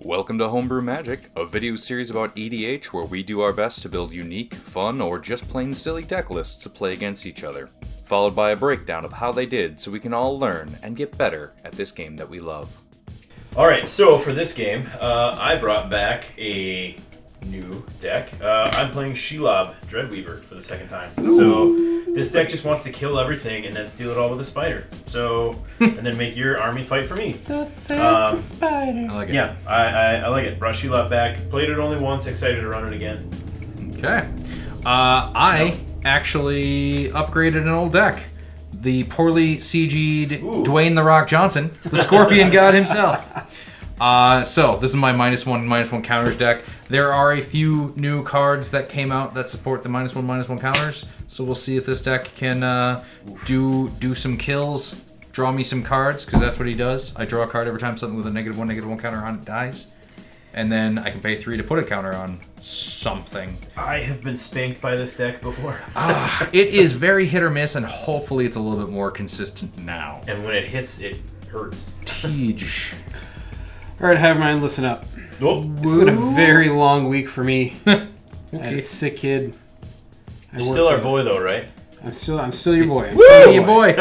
Welcome to Homebrew Magic, a video series about EDH where we do our best to build unique, fun, or just plain silly deck lists to play against each other, followed by a breakdown of how they did so we can all learn and get better at this game that we love. Alright, so for this game, I brought back a new deck. I'm playing Shelob Dreadweaver for the second time. Ooh. So this deck just wants to kill everything and then steal it all with a spider. So, and then make your army fight for me. So sad, the spider. I like it. Yeah, I like it. Brought Shelob back. Played it only once. Excited to run it again. Okay. I actually upgraded an old deck. The poorly CG'd Dwayne "The Rock" Johnson, the Scorpion God himself. So this is my -1/-1 counters deck. There are a few new cards that came out that support the -1/-1 counters. So we'll see if this deck can do some kills, draw me some cards, because that's what he does. I draw a card every time something with a -1/-1 counter on it dies. And then I can pay 3 to put a counter on something. I have been spanked by this deck before. It is very hit or miss, and hopefully it's a little bit more consistent now. And when it hits, it hurts. Teej. Alright, have mine, listen up. Oh. It's been a very long week for me. Okay. I had a sick kid. You're still our boy though, right? I'm still your boy. Woo! Your boy!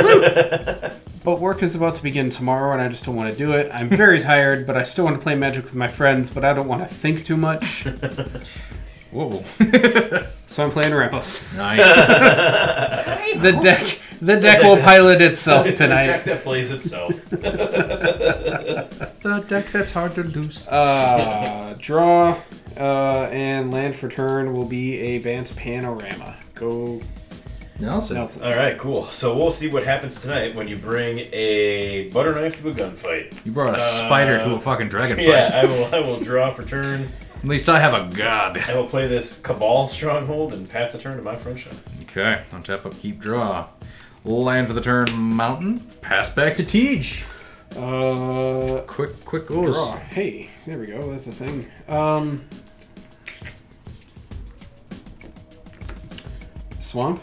But work is about to begin tomorrow, and I just don't want to do it. I'm very tired, but I still want to play Magic with my friends, but I don't want to think too much. Whoa. So I'm playing Ramos. Nice. The deck will pilot itself tonight. The deck that plays itself. The deck that's hard to lose. Draw and land for turn will be a Vance Panorama. Go Nelson. All right, cool. So we'll see what happens tonight when you bring a butter knife to a gunfight. You brought a spider to a fucking dragon fight. Yeah, I will draw for turn. At least I have a god. I will play this Cabal Stronghold and pass the turn to my friend Sean. Okay, on tap up, keep draw. Land for the turn, Mountain. Pass back to Teej. Quick goes. Draw. Hey, there we go. That's a thing. Swamp.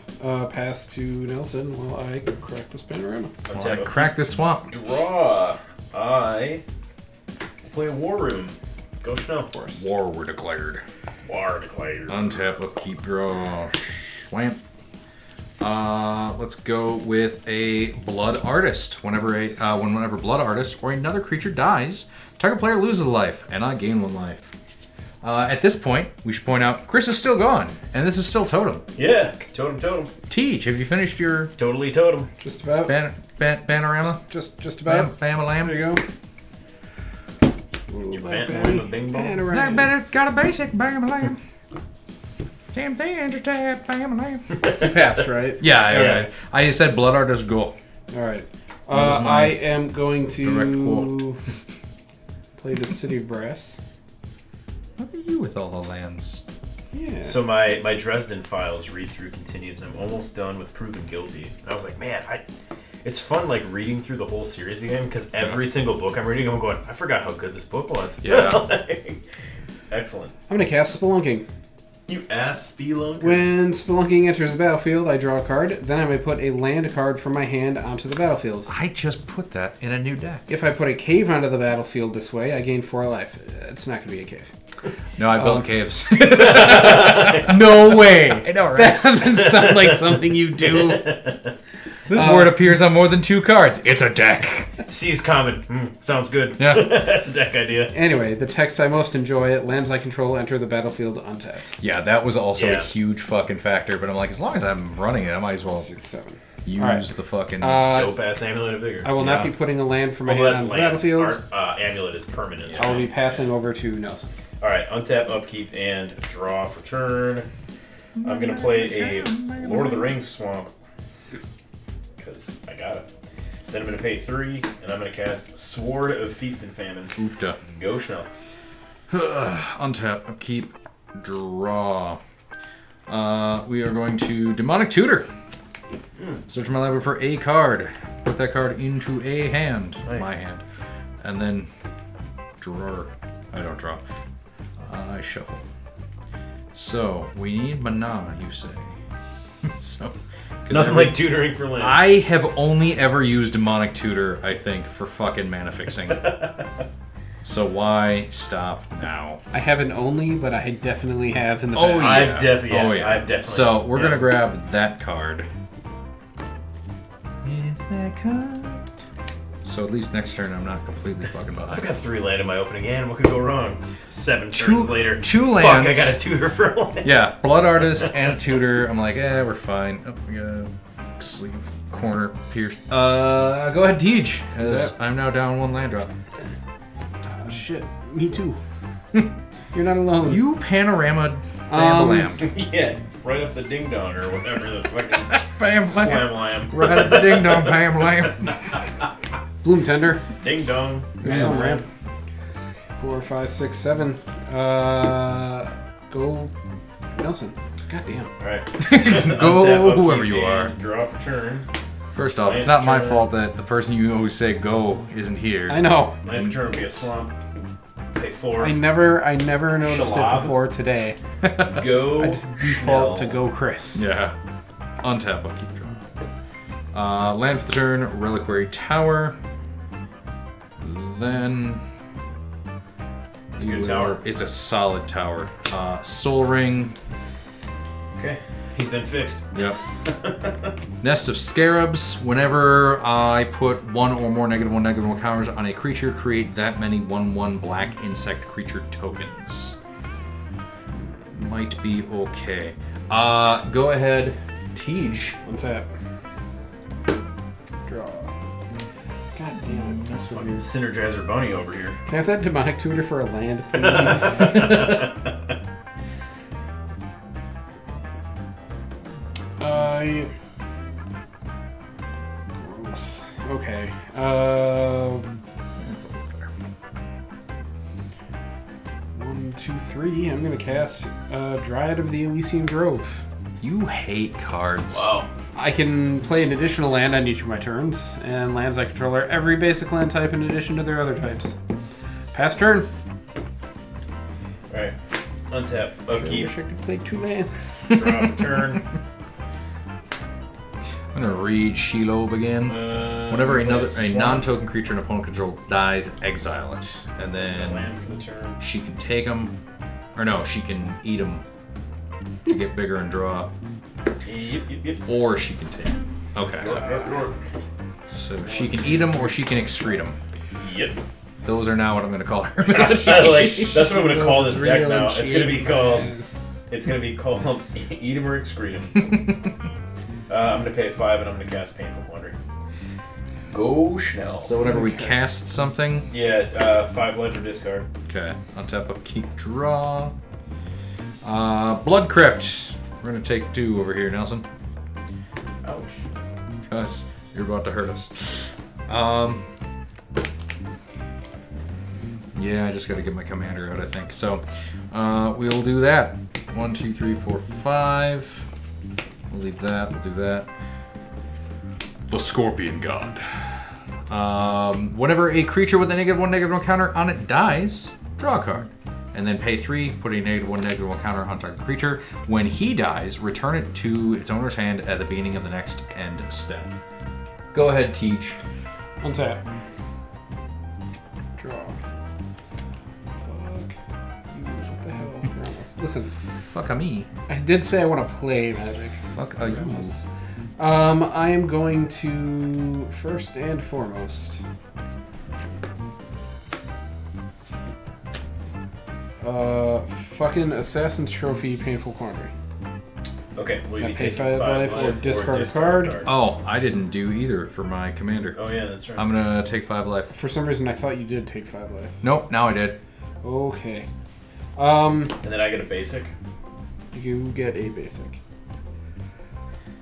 Pass to Nelson while I crack this panorama. While I crack this swamp. Draw. I play a War Room. Go Schnell for us. War were declared. War declared. Untap up, keep draw. Swamp. Let's go with a Blood Artist. Whenever Blood Artist or another creature dies, target player loses a life, and I gain 1 life. At this point, we should point out Chris is still gone, and this is still Totem. Yeah, Totem. Teej, have you finished your Totally Totem. Just about. panorama? Just about. Bam-a-lam? There you go. Your Panorama Bing Bong. Got a basic bam-a-lam. Damn thing, just bam-a-lam. You passed, right? Yeah. I said Blood Artist go. Alright. was my I am going direct to quote. play the City of Brass. Look at you with all the lands. Yeah. So my Dresden Files read-through continues, and I'm almost done with Proven Guilty. And I was like, man, it's fun like reading through the whole series again, because every single book I'm reading, I'm going, I forgot how good this book was. Yeah. It's excellent. I'm going to cast Spelunking. You ass Spelunker. When Spelunking enters the battlefield, I draw a card. Then I may put a land card from my hand onto the battlefield. I just put that in a new deck. If I put a cave onto the battlefield this way, I gain 4 life. It's not going to be a cave. No, I built caves. No way! I know, right? That doesn't sound like something you do. This word appears on more than 2 cards. It's a deck. Seas common. Sounds good. Yeah. That's a deck idea. Anyway, the text I most enjoy, lands I control enter the battlefield untapped. Yeah, that was also a Yeah. huge fucking factor, but I'm like, as long as I'm running it, I might as well 6, 7. use All right. the fucking... Dope ass Amulet of Vigor. I will not be putting a land from my Well, hand that's on the lands. battlefield. Our, Amulet is permanent. I will be passing over to Nelson. Alright, untap, upkeep, and draw for turn. I'm going to play a Lord of the Rings Swamp. Because I got it. Then I'm going to pay 3, and I'm going to cast Sword of Feast and Famine. Oofta. Go Schnell. Untap, upkeep, draw. We are going to Demonic Tutor. Search my library for a card. Put that card into a hand. Nice. My hand. And then draw. I don't draw. I shuffle. So, we need mana, you say. So, Nothing like tutoring for land. I have only ever used Demonic Tutor, I think, for fucking mana fixing. So why stop now? I haven't only, but I definitely have in the past. Oh, yeah. I've definitely. Oh, yeah. I've definitely. So we're yeah. gonna grab that card. Is that card? So at least next turn I'm not completely fucking I've behind. got 3 land in my opening hand. What could go wrong? 7 turns later. 2 Fuck, lands. I got a tutor for a land. Yeah, Blood Artist and a tutor. I'm like, we're fine. Oh, we got a sleeve corner pierced. Go ahead, Teej, as I'm now down 1 land drop. Oh, shit, me too. You're not alone. You panorama lamb. Yeah, right up the ding dong or whatever the fucking Bam slam lamb. lamb. Right at the ding dong, bam lamb. Bloom Tender. Ding dong. There's some ramp. 4, 5, 6, 7. Go Nelson. God damn. Alright. Go Untap, whoever upkeep, you are. and Draw for turn. First off, it's Land not my turn. fault that the person you always say go isn't here. I know. Land for turn would be a swamp. Pay 4. I never noticed Shelob. it before today. Go. I just default to Nell. go Chris. Yeah. Untap, upkeep, draw. Land for the turn, Reliquary Tower. Then... It's a good tower. It's a solid tower. Soul Ring. Okay. He's been fixed. Yep. Nest of Scarabs. Whenever I put 1 or more -1/-1 counters on a creature, create that many 1/1 black insect creature tokens. Might be okay. Go ahead, Teej. Untap. Draw. God damn it. That's what Fucking Synergizer Bunny over here. Can I have that demonic tutor for a land, please? Gross. Okay. That's a little better. 1, 2, 3. I'm gonna cast Dryad of the Elysian Grove. You hate cards. Wow. I can play an additional land on each of my turns, and lands I control are every basic land type in addition to their other types. Pass turn. Alright. Untap. I Upkeep. wish I could play 2 lands. Draw for turn. I'm gonna read Shelob again. Whenever a non-token creature an opponent controls dies, exile it, and then Land for the turn. she can take them, or no, she can eat them to get bigger and draw, Yep. or she can take them. Okay, so she can eat them or she can excrete them. Yep. Those are now what I'm gonna call her. I like. That's what I'm gonna call this deck Real now. and It's gonna be cheap, called. guys. It's gonna be called Eat 'em or Excrete 'em. I'm gonna pay 5 and I'm gonna cast Painful Wonder. Go Schnell. So whenever we cast something, Yeah, 5 ledger discard. okay, untap, upkeep, draw. Blood Crypt. We're gonna take 2 over here, Nelson, Ouch. because you're about to hurt us. Yeah, I just gotta get my commander out, I think. So, we'll do that. 1, 2, 3, 4, 5. We'll leave that, we'll do that. The Scorpion God. Whenever a creature with a -1/-1 counter on it dies, draw a card. And then pay 3, put a -1/-1 counter on target creature. When he dies, return it to its owner's hand at the beginning of the next end step. Go ahead, Teach. Untap. Draw. Fuck. You, what the hell? Ramos. Listen, Fuck a me. I did say I want to play Magic. Fuck a you. Ramos. I am going to first and foremost. Fucking Assassin's Trophy, Painful Quandary. Okay, will you I be pay taking 5 life or discard a card. Oh, I didn't do either for my commander. Oh yeah, that's right. I'm gonna take 5 life. For some reason, I thought you did take 5 life. Nope, now I did. Okay. And then I get a basic. You get a basic.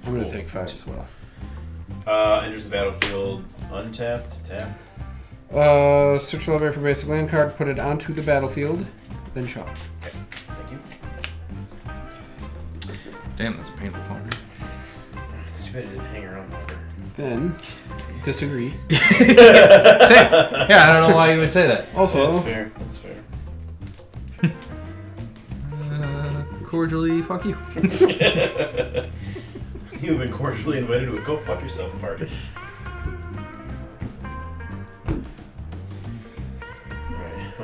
I'm gonna take 5 as well. Enters the battlefield untapped, tapped. Search the library for basic land card, put it onto the battlefield, then shuffle. Okay, thank you. Damn, that's a painful corner. It's too bad it didn't hang around longer. Then, disagree. Same. Yeah, I don't know why you would say that. Also, That's fair. That's fair. Cordially, fuck you. You've been cordially invited to a go fuck yourself party. Alright,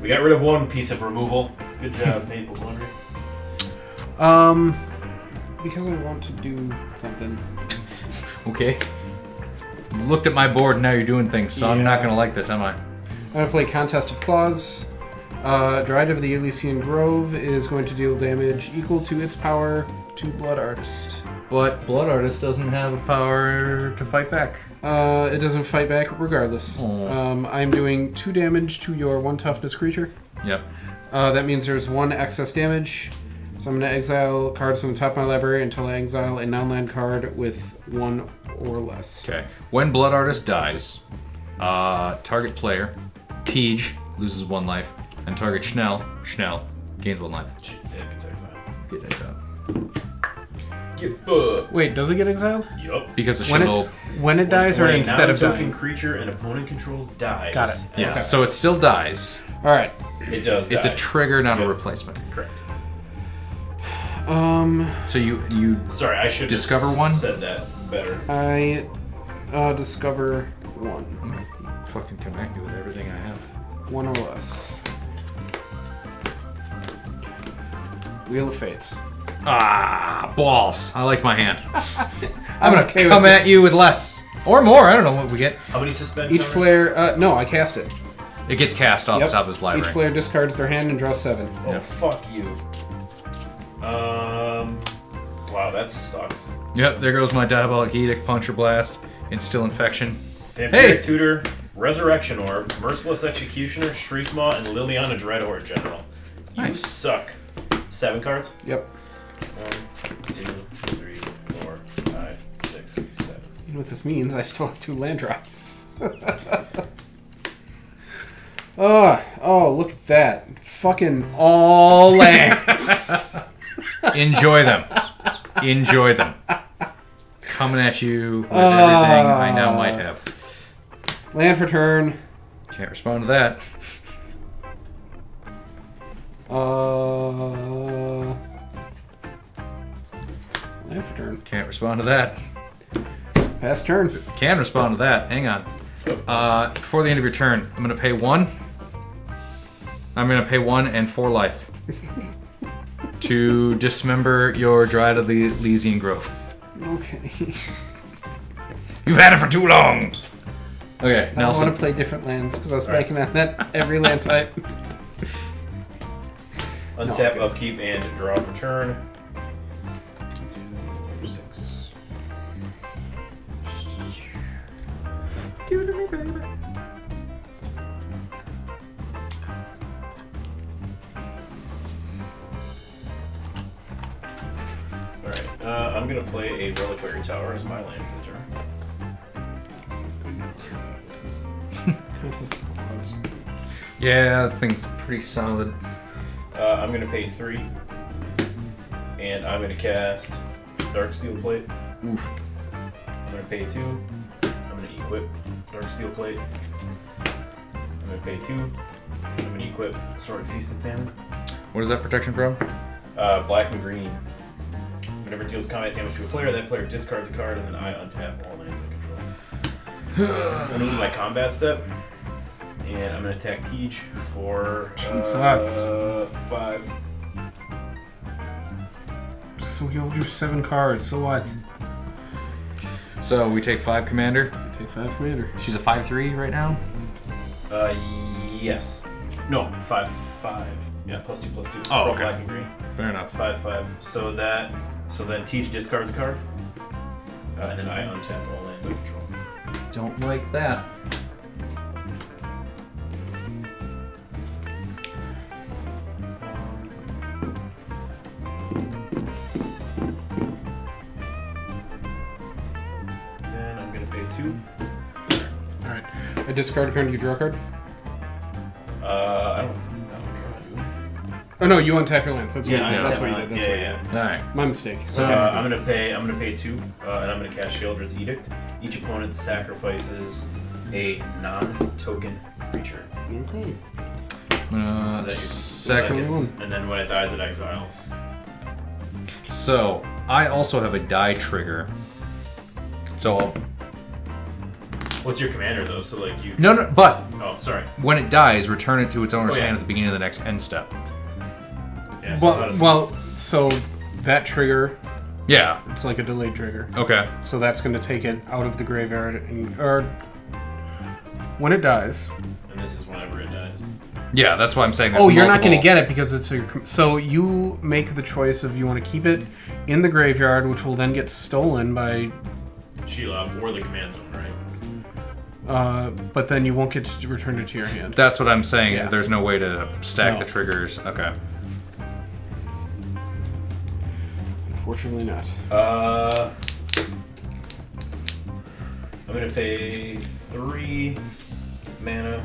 We got rid of one piece of removal. Good job, Painful Laundry. Because I want to do something. Okay. You looked at my board and now you're doing things, so I'm not Yeah. going to like this, am I? I'm going to play Contest of Claws. Dryad of the Elysian Grove is going to deal damage equal to its power to Blood Artist. But Blood Artist doesn't have a power to fight back. It doesn't fight back regardless. Oh. I'm doing 2 damage to your 1 toughness creature. Yep. That means there's 1 excess damage. So I'm going to exile cards from the top of my library until I exile a non-land card with 1 or less. Okay. When Blood Artist dies, target player, Tej, loses 1 life, and target Schnell gains 1 life. Yeah, gets exiled. Get exiled. Get fucked. Wait, does it get exiled? Yup. Because of When Shelob. When it dies or When a instead of non-token dying? creature an opponent controls dies. Got it. Yeah, Okay. so it still dies. Alright. It does. It's die. a trigger, not a Yep. replacement. Correct. So you Sorry, I should Discover have one? said that better. I discover 1. fucking connect you with everything I have. 1 or less. Wheel of Fates. Ah, balls. I like my hand. I'm gonna okay with come it. at you with less. Or more, I don't know what we get. How many suspend? Each player... no, I cast it. It gets cast off the top of his library. Each player discards their hand and draws 7. Oh, Yep. fuck you. Wow, that sucks. Yep, there goes my Diabolic Edict, Puncture Blast, Instill Infection. Vampiric Hey! Tutor, Resurrection Orb, Merciless Executioner, Shriekmaw, and Liliana Dreadhorde General. You Nice. suck. 7 cards? Yep. 1, 2, 3, 4, 5, 6, 7. You know what this means? I still have 2 land drops. Oh, look at that. Fucking all lands. Enjoy them. Enjoy them. Coming at you with everything I now might have. Land for turn. Can't respond to that. Land for turn. Can't respond to that. Pass turn. Can respond to that. Hang on. Before the end of your turn, I'm going to pay 1. I'm going to pay 1 and 4 life to dismember your Dryad of the Elysian Grove. Okay. You've had it for too long. Okay, I Nelson. want to play different lands because I was Alright. making that every land type. Untap, okay. upkeep, and draw for turn. 2, 6. Alright, I'm gonna play a Reliquary Tower as my land for the turn. Yeah, that thing's pretty solid. I'm gonna pay 3, and I'm gonna cast Dark Steel Plate. Oof. I'm gonna pay 2. I'm gonna equip Dark Steel Plate. I'm gonna pay 2. I'm gonna equip Sword of Feast and Famine. What is that protection from? Black and green. Whenever it deals combat damage to a player, that player discards a card, and then I untap all lands I control. I'm gonna move my combat step, and I'm gonna attack Teach for Jesus. 5. So he owed you 7 cards. So what? So we take 5 commander. Take 5 commander. She's a 5/3 right now. Yes. No, 5/5. Yeah, +2/+2. Oh, For okay. Black and green. Fair enough. 5/5. So then Teach discards a card, and then I untap all lands I control. Don't like that. Then I'm gonna pay 2. Alright. I discard a card and you draw a card? I don't draw, do I? Oh no, you untap your lands. That's what, I that's untap what you my did. lands. That's what you Yeah. did. Alright. My mistake. So Okay. I'm gonna pay 2, and I'm gonna cast Sheoldred's Edict. Each opponent sacrifices a non-token creature. Okay. Second. And then when it dies, it exiles. So I also have a die trigger. So What's your commander though? So like you. No, but Oh, sorry. when it dies, return it to its owner's Oh, yeah. hand at the beginning of the next end step. Yeah, so how does- So that trigger, Yeah. it's like a delayed trigger. Okay. So that's going to take it out of the graveyard, or when it dies. And this is whenever it dies. Yeah, that's why I'm saying. There's Oh, you're not going to multiple- get it because it's your. So you make the choice of you want to keep it in the graveyard, which will then get stolen by. Shelob or the command zone, right? But then you won't get to return it to your hand. That's what I'm saying. Yeah. There's no way to stack No. the triggers. Okay. Unfortunately, not. I'm gonna pay 3 mana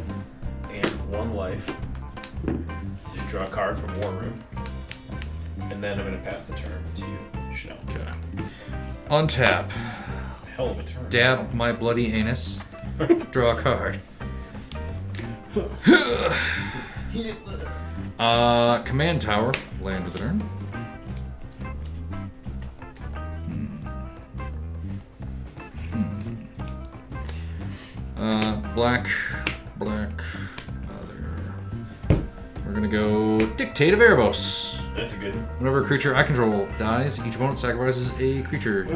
and 1 life to draw a card from War Room, and then I'm gonna pass the turn to you, Chanel. Okay. Untap. Hell of a turn. Dab my bloody anus. Draw a card. Command tower. Land of the turn. Black. We're gonna go Dictate of Erebos. That's a good one. Whenever a creature I control dies, each opponent sacrifices a creature.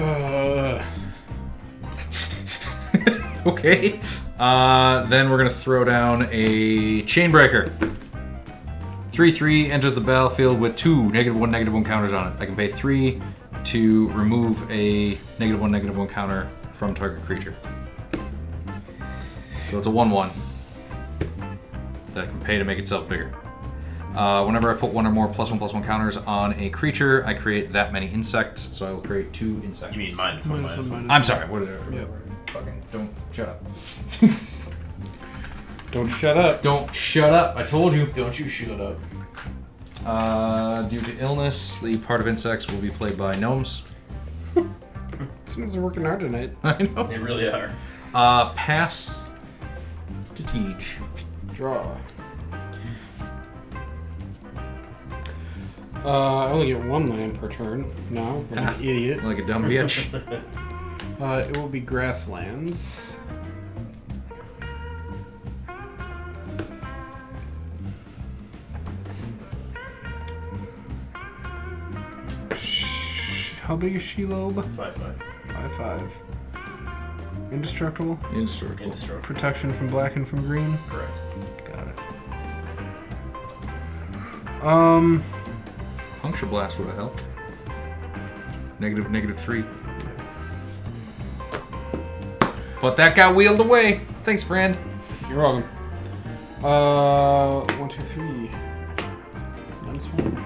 Okay. Then we're gonna throw down a Chainbreaker. 3/3 enters the battlefield with 2 -1/-1 counters on it. I can pay 3 to remove a -1/-1 counter from target creature. So it's a 1/1 that I can pay to make itself bigger. Whenever I put 1 or more +1/+1 counters on a creature, I create that many insects. So I will create 2 insects. You mean -1, -1. I'm sorry. Whatever. Fucking don't shut up. Don't shut up. Don't shut up. I told you. Don't you shut up. Due to illness, the part of insects will be played by gnomes. Someone's working hard tonight. I know. They really are. Pass to teach. Draw. I only get 1 land per turn now. I'm an idiot. Like a dumb bitch. It will be grasslands. How big is Shelob? 5/5. 5/5. Indestructible. Indestructible. Indestructible. Protection from black and from green. Correct. Got it. Puncture blast would have helped. -3. But that got wheeled away. Thanks, friend. You're welcome. 1, 2, 3. -1.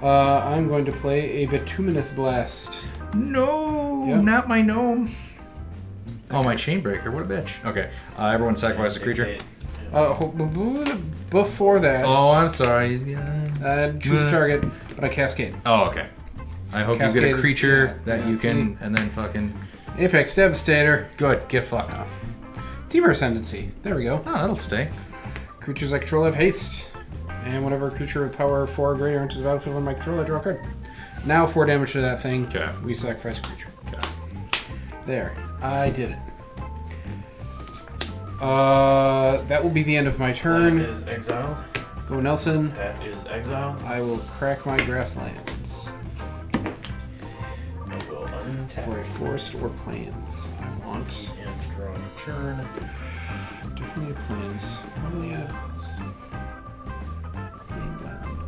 I'm going to play a Bituminous Blast. No, Yep. not my gnome. Oh, my Chainbreaker. What a bitch. Okay. Everyone sacrifice a creature. Before that, Oh, I'm sorry. He's gone. choose a target, but I Cascade. Oh, okay. I hope you Cascade get a is- creature yeah, that yeah, you see? can, and then fucking. Apex Devastator. Good. Get fucked. Temur Ascendancy. There we go. Oh, that'll stay. Creatures I control have haste. And whenever a creature with power 4 or greater enters the battlefield on my control, I draw a card. Now 4 damage to that thing. Okay. We sacrifice a creature. Okay. There. I did it. That will be the end of my That turn. is exiled. Go Nelson. That is exiled. I will crack my grasslands. I will untap For a forest or plains. I want and draw a turn. definitely a plains. Probably a plains island.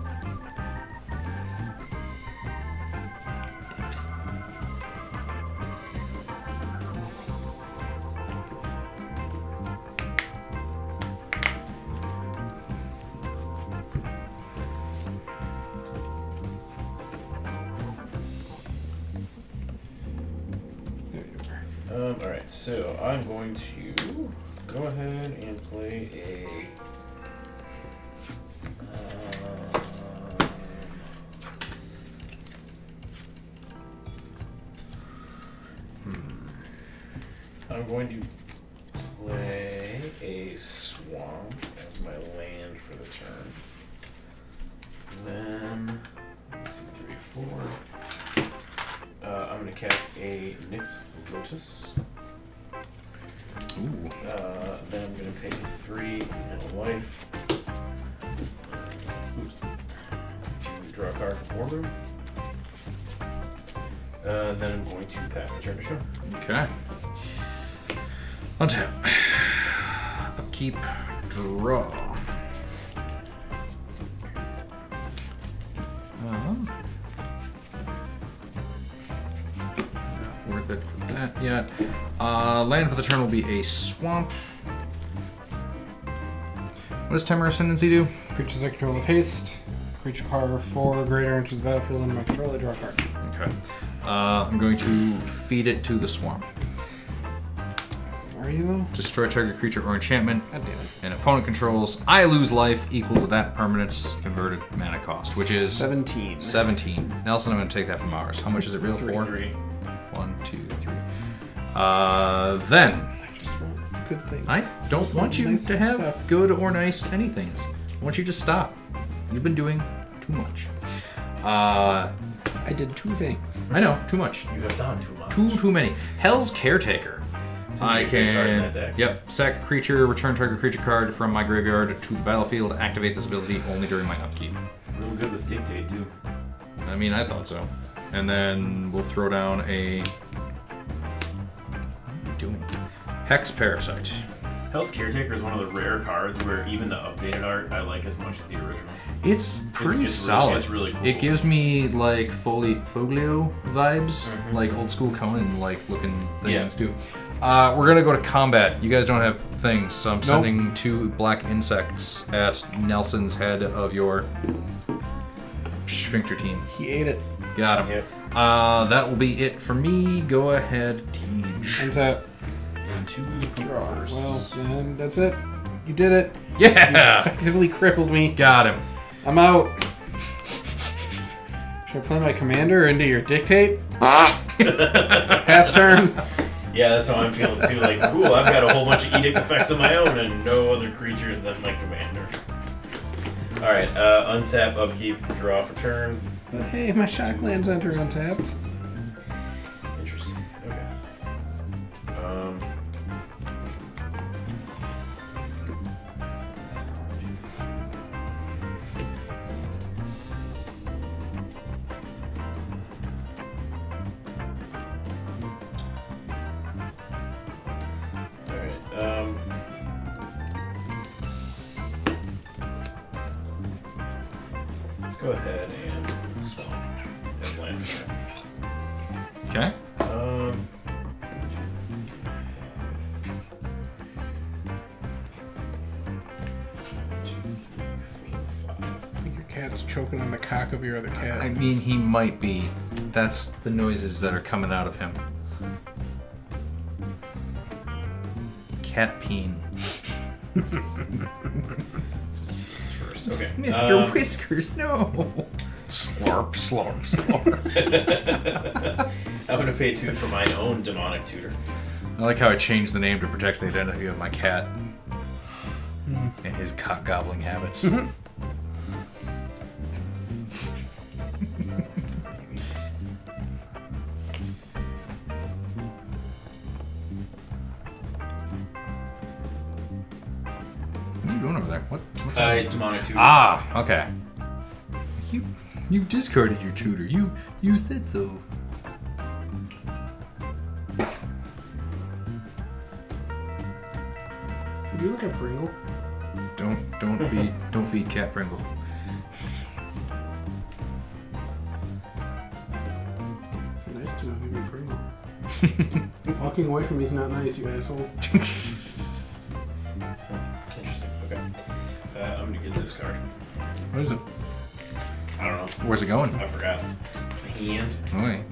There you are. Alright, so I'm going to go ahead and play a. I'm going to play a swamp as my land for the turn. Then 1, 2, 3, 4. I'm going to cast a Nyx Lotus. Ooh. Then I'm going to pay 3 and a life. Oops. To draw a card from Homebrew. Then I'm going to pass the turn to show. Okay. Untap. Upkeep. Draw. Not worth it for that yet. Land for the turn will be a swamp. What does Temor Ascendancy do? Creatures that control of haste. Creature power 4 or greater enters the battlefield under my control. I draw a card. Okay. I'm going to feed it to the swamp. Are you though? Destroy target creature or enchantment. God damn it. And opponent controls. I lose life equal to that permanent's converted mana cost, which is 17. 17. Nelson, I'm going to take that from ours. How much is it real for? 3. 1, 2, 3. Then I just want good things. I don't Just want you nice to have stuff. good or nice anythings. I want you to stop. You've been doing too much. I did 2 things. I know, too much. You have done too much. Too many. Hell's Caretaker. I a good card in can, that deck. yep, sack a creature, return target creature card from my graveyard to the battlefield, activate this ability only during my upkeep. Real good with Dictate, too. I mean, I thought so. And then we'll throw down a... What are we doing? Hex Parasite. Hell's Caretaker is one of the rare cards where even the updated art I like as much as the original. It's pretty it's solid. It's really cool. It gives me like Foglio vibes, like old school Conan like looking things too. We're gonna go to combat. You guys don't have things, so I'm sending 2 black insects at Nelson's head of your sphincter team. He ate it. Got him. Yep. That will be it for me. Go ahead, Tej. Untap. And 2 Draw. drawers. Well, then that's it. You did it. You Yeah, effectively crippled me. got him. I'm out. Should I play my commander into your dictate? Pass turn. Yeah, that's how I'm feeling too. Like, cool, I've got a whole bunch of edict effects of my own and no other creatures than my commander. Alright, untap, upkeep, draw for turn. But hey, my shocklands enter untapped. Interesting. Okay. Let's go ahead and swamp as land. Okay. I think your cat's choking on the cock of your other cat. I mean, he might be. That's the noises that are coming out of him. Cat peen. This first. Okay. Mr. Whiskers, no. Slurp, slurp, slurp. I'm gonna pay 2 for my own demonic tutor. I like how I changed the name to protect the identity of my cat and his cock gobbling habits. What are you doing over there? What's happening? Demonic tutor. Ah, okay. You discarded your tutor. You used it though. Do you look at Pringle? Don't feed Cat Pringle. Nice to not give me Pringle. Walking away from me is not nice, you asshole. Interesting. Okay. I'm gonna get this card. What is it? I don't know. Where's it going? I forgot. My hand. Okay.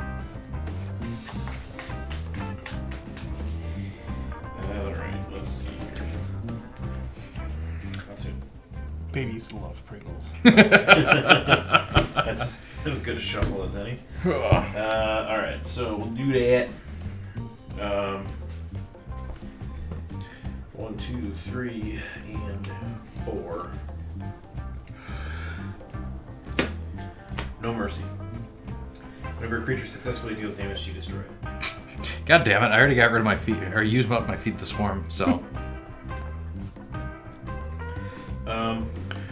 Alright, let's see here. That's it. Babies love Pringles. That's as good a shuffle as any. Alright, so we'll do that. 1, 2, 3, and 4. No mercy. Whenever a creature successfully deals damage, you destroy it. God damn it! I already got rid of my feet, or used up my feet to swarm. So. I'm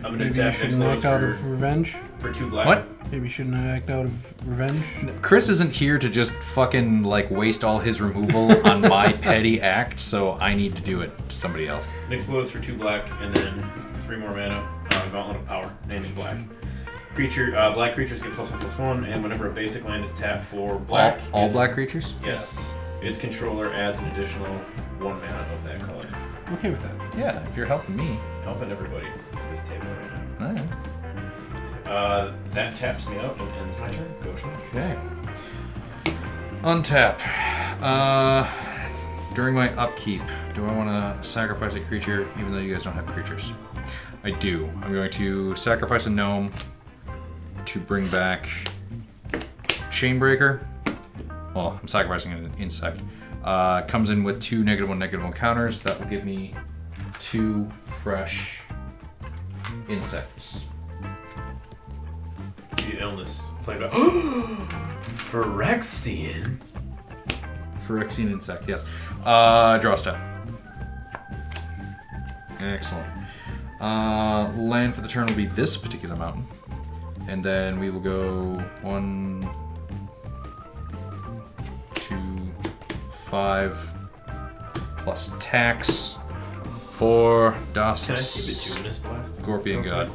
gonna Maybe you tap shouldn't act out of revenge. for 2 black. What? Maybe you shouldn't act out of revenge. Chris isn't here to just fucking like waste all his removal on my petty act, so I need to do it to somebody else. Next lowest for 2 black, and then 3 more mana. Gauntlet of Power, naming black. Black creatures get +1/+1, and whenever a basic land is tapped for black, All black creatures? Yes, its controller adds an additional 1 mana of that color. I'm okay with that. Yeah, if you're helping me. Helping everybody at this table right now. Alright. That taps me out and ends my turn. Goshen. Okay. Untap. During my upkeep, do I want to sacrifice a creature even though you guys don't have creatures? I do. I'm going to sacrifice a gnome to bring back Chainbreaker. Well, I'm sacrificing an insect. Comes in with 2 -1/-1 counters. That will give me 2 fresh insects. The illness played by Phyrexian. Phyrexian insect, yes. Draw step. Excellent. Land for the turn will be this particular mountain. And then we will go 1, 2, 5, plus tax for Das Can I see the Bituminous Blast? Scorpion God.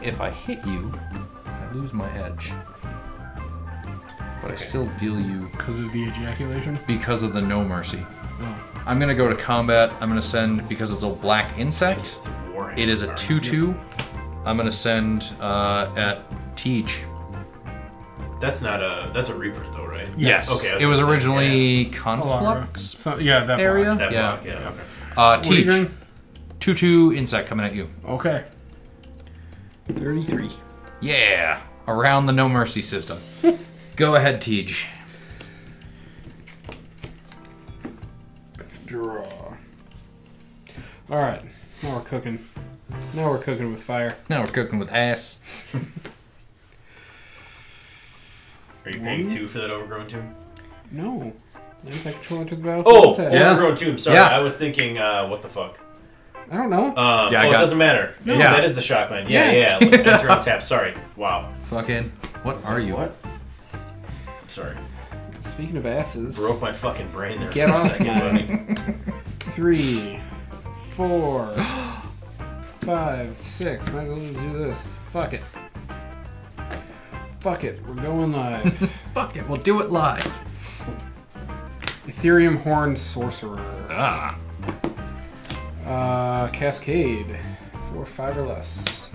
If I hit you, I lose my edge. But I still deal you Because of the ejaculation? because of the no mercy. Oh. I'm gonna go to combat. I'm gonna send, because it's a black insect, It's a Warhammer. it is a 2/2. I'm gonna send at Teach. That's not a. That's a Reaper though, right? Yes. Okay. It was gonna say, originally Alara. Conflux So, yeah, that area. block. That Yeah. block, yeah. Okay. What are you Teach. doing? 2/2 insect coming at you. Okay. 33. Yeah. Around the no mercy system. Go ahead, Teach. Draw. Alright. Now we're cooking. Now we're cooking with fire. Now we're cooking with ass. Are you paying 2 for that Overgrown Tomb? No. Lands I control to the battlefield. Oh, attack. yeah. Overgrown Tomb. Sorry, Yeah. I was thinking. What the fuck? I don't know. Yeah, I it got- doesn't matter. No. Yeah, that is the shotgun. Yeah, Yeah. yeah. Enter on tap. Sorry. Wow. Fucking. What are you? What? Sorry. Speaking of asses. Broke my fucking brain there Get for a off second, mine. buddy. 3, 4, 5, 6. Might as well just do this. Fuck it. Fuck it. We're going live. Fuck it. We'll do it live. Ethereum Horn Sorcerer. Ah. Cascade. 4, 5 or less.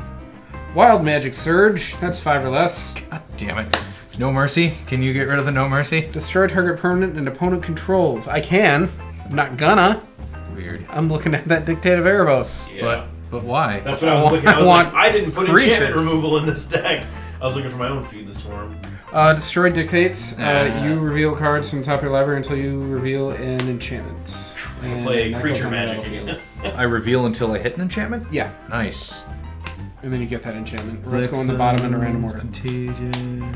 Wild Magic Surge. That's 5 or less. God damn it. No mercy. Can you get rid of the no mercy? Destroy target permanent and opponent controls. I can. I'm not gonna. Weird. I'm looking at that Dictate of Erebos. Yeah. But why? That's what I was looking at. I was want like, I didn't put creatures. enchantment removal in this deck. I was looking for my own Feed the Swarm. Destroy Dictates. You reveal cards from the top of your library until you reveal an enchantment. And Play that creature goes on the magic battlefield. again. I reveal until I hit an enchantment? Yeah, Nice. and then you get that enchantment. Let's go on the bottom in a random order. Contagion.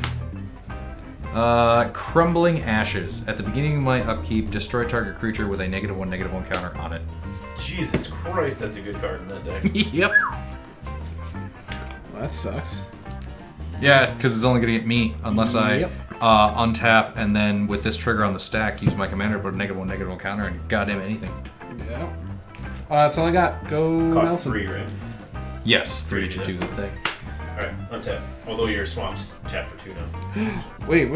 Crumbling Ashes. At the beginning of my upkeep, destroy target creature with a -1/-1 counter on it. Jesus Christ, that's a good card in that deck. Yep. Well, that sucks. Yeah, because it's only going to get me unless I Yep. untap and then with this trigger on the stack, use my commander, put a -1/-1 counter and goddamn anything. Yeah. That's all I got. Go Cost Nelson. 3, right? Yes, 3 to do the thing. Alright, untap. Although your swamp's tapped for 2 now. Wait.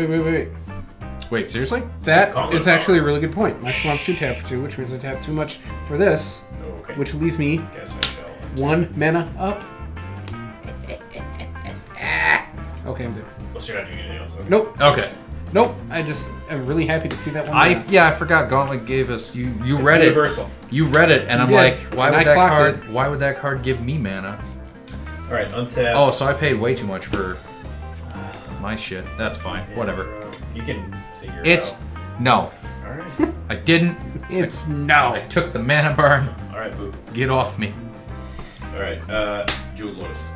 Wait, seriously? That Gauntlet is of actually a Power. really good point. My swamp's 2 tap for 2, which means I tap too much for this, Oh, okay. which leaves me Guess I shall. 1 mana up. Okay, I'm good. Oh, so you're not doing anything else. Okay. Nope. Okay. Nope. I just am really happy to see that one. I forgot Gauntlet gave us you It's read it. universal. You read it and I'm did, like, why and would I that clocked card it. why would that card give me mana? Alright, untap. Oh, so I paid way too much for my shit. That's fine. And Whatever. draw. You can figure it It's out. no. Alright. I didn't. It's I no. took the mana burn. Alright, boo. Get off me. Alright, Jewel Lotus.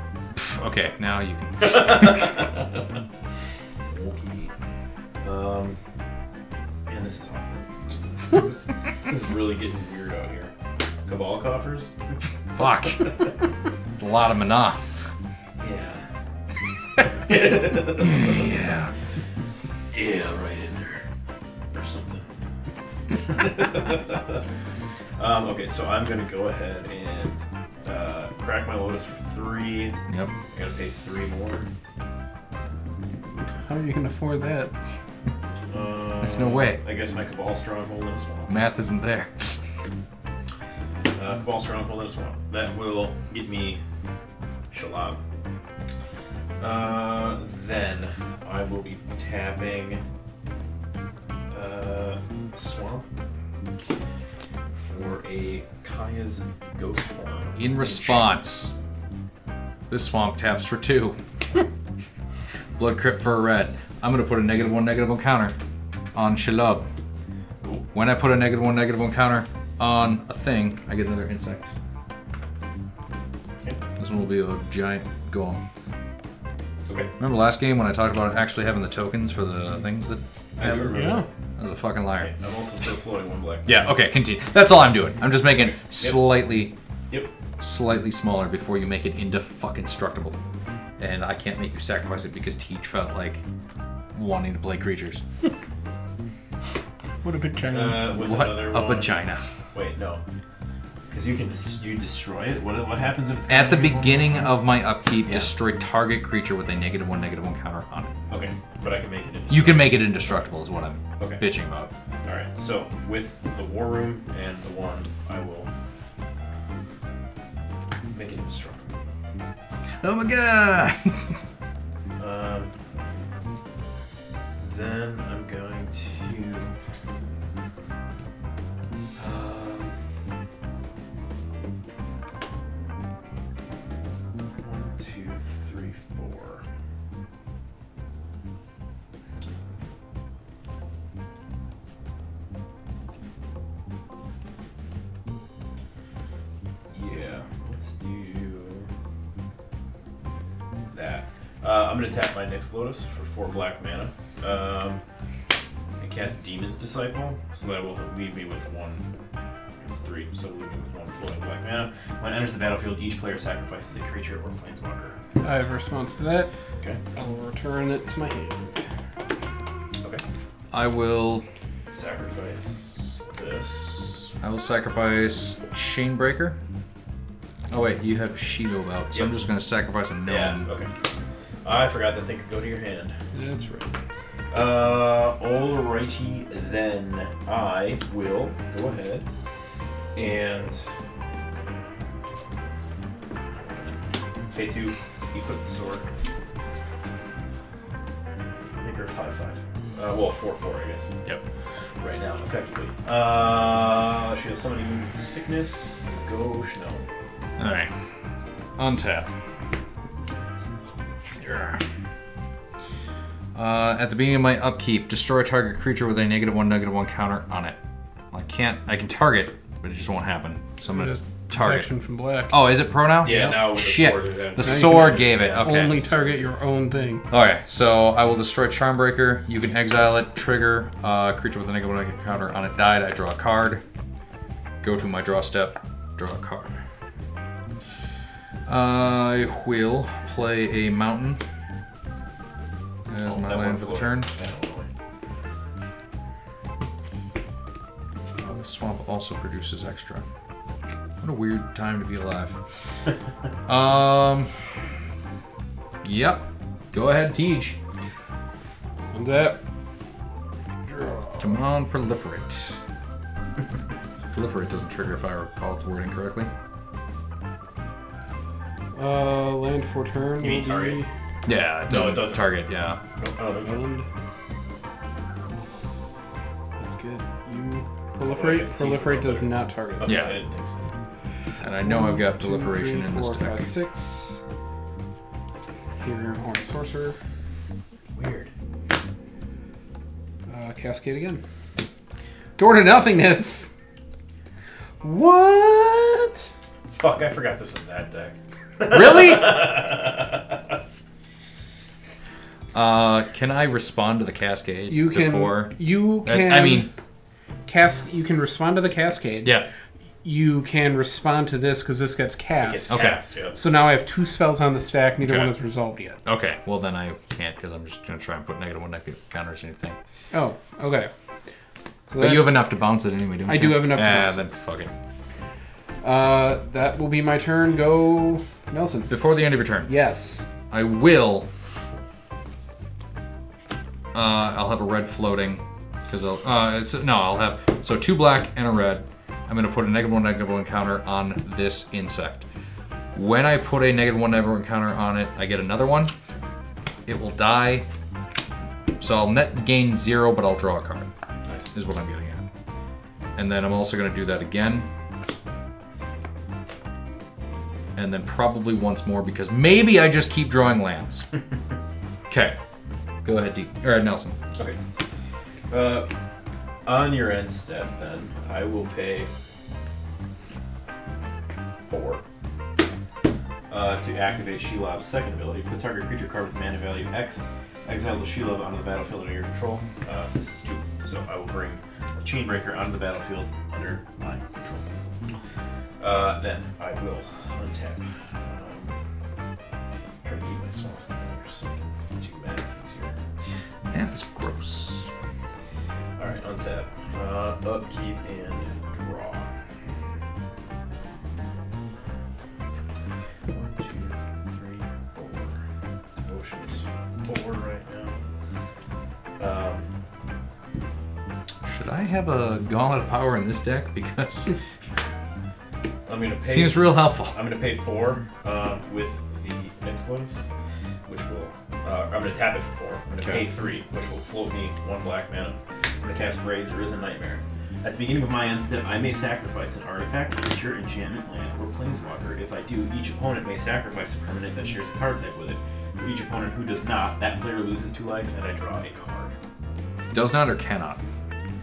Okay, now you can. Okay. Man, this is awkward. this is really getting weird out here. Cabal coffers? Fuck. It's a lot of mana. Yeah. Yeah. Yeah, right in there. Or something. Okay, so I'm gonna go ahead and crack my Lotus for 3. Yep. I gotta pay 3 more. How are you going to afford that? There's no way. I guess my Cabal Stronghold in a swamp. Math isn't there. Cabal Stronghold in a swamp. That will get me Shelob. Then I will be tapping Swamp for a Kaya's Ghost Form. In response, this swamp taps for 2. Blood Crypt for a red. I'm gonna put a -1/-1 counter on Shelob. When I put a -1/-1 counter on a thing, I get another insect. Okay. This one will be a giant golem. Okay. Remember last game when I talked about actually having the tokens for the things that I do remember. Yeah. I was a fucking liar. Okay, I'm also still floating 1 black. Yeah, okay, continue. That's all I'm doing. I'm just making Yep. slightly smaller before you make it indestructible. And I can't make you sacrifice it because Teach felt like wanting to play creatures. What a big China. With What another a one. vagina. Wait, no. Because you can you destroy it? What happens if it's... At the countered? beginning of my upkeep, Yeah. destroy target creature with a -1/-1 counter on it. Okay, but I can make it into... You can make it indestructible is what I'm Okay. bitching about. Alright, so with the War Room and the 1, I will make it indestructible. Oh my god! Then I'm going to... 1, 2, 3, 4. Yeah, let's do that. I'm gonna tap my next Lotus for 4 black mana. And cast Demon's Disciple, so that will leave me with 1. It's 3, so leave me with 1 floating black mana. When it enters the battlefield, each player sacrifices a creature or planeswalker. I have a response to that. Okay. I will return it to my hand. Okay. I will Sacrifice this. sacrifice Chainbreaker. Oh wait, you have Shelob out, so I'm Yep. just gonna sacrifice a gnome. Yeah. Okay. I forgot that thing could go to your hand. That's right. Alrighty then. I will go ahead and pay 2, equip the sword. Make her 5/5. Well, 4/4, I guess. Yep. Right now, effectively. She has summoning sickness. Go Snow. Alright. Untap. Yeah. At the beginning of my upkeep, destroy a target creature with a -1/-1 counter on it. I can target, but it just won't happen. So I'm gonna Just target. protection from black. Oh, is it pro now? Yeah, now with the Shit. sword. Yeah. The sword gave it. Yeah. Okay. Only target your own thing. Okay, so I will destroy Charmbreaker. You can exile it, trigger, creature with a -1 counter on it died. I draw a card. Go to my draw step, draw a card. I will play a mountain as my That land one for the floating. turn. The swamp also produces extra. What a weird time to be alive. Yep. Go ahead, Teach. Untap. Come on, proliferate. Proliferate doesn't trigger if I recall its wording correctly. Land for turn. You mean will target? be Yeah, it No, doesn't, it doesn't. target, yeah. Nope, I don't think so. Island. That's good. You Well, I proliferate. guess Proliferate T4 does not target. Okay, Yeah. I didn't think so. And I know I've got 1, 2, proliferation 3, in this 4, 5, deck. 6. Ethereum Horn Sorcerer. Weird. Cascade again. Door to nothingness. What? Fuck, I forgot this was that deck. Really? Can I respond to the cascade You can. before? You can. I mean, You can respond to the cascade. yeah. You can respond to this because this gets cast. It's Okay. cast, yep. So now I have 2 spells on the stack. Neither Okay. one is resolved yet. Okay. Well, then I can't because I'm just gonna try and put -1 negative counters or anything. Oh, okay. So But you have enough to bounce it anyway, don't you? I do have enough to bounce it. then fuck it. that will be my turn. Go, Nelson. Before the end of your turn, Yes. I will. I'll have a red floating because I'll have 2 black and a red. I'm gonna put a -1 counter on this insect. When I put a -1 counter on it, I get another one. It will die. So I'll net gain 0, but I'll draw a card. Nice. Is what I'm getting at. And then I'm also gonna do that again. And then probably once more because maybe I just keep drawing lands. Okay. Go ahead, Nelson. Okay. On your end step, then, I will pay 4 to activate Shelob's second ability. Put target creature card with mana value X. Exile the Shelob onto the battlefield under your control. This is 2, so I will bring the Chainbreaker onto the battlefield under my control. Then I will untap. Try to keep my spells together, so 2 mana things here. That's gross. Alright, untap. Upkeep and draw. 1, 2, 3, 4. Oceans 4 right now. Should I have a Gauntlet of Power in this deck? Because I'm gonna pay. seems real helpful. I'm gonna pay 4 with the Nixlos, which will. I'm gonna tap it for 4. I'm gonna pay 3, which will float me 1 black mana. I'm gonna cast Braids or Risen Nightmare. At the beginning of my end step, I may sacrifice an artifact, creature, enchantment, land, or planeswalker. If I do, each opponent may sacrifice a permanent that shares a card type with it. For each opponent who does not, that player loses 2 life, and I draw a card. Does not or cannot?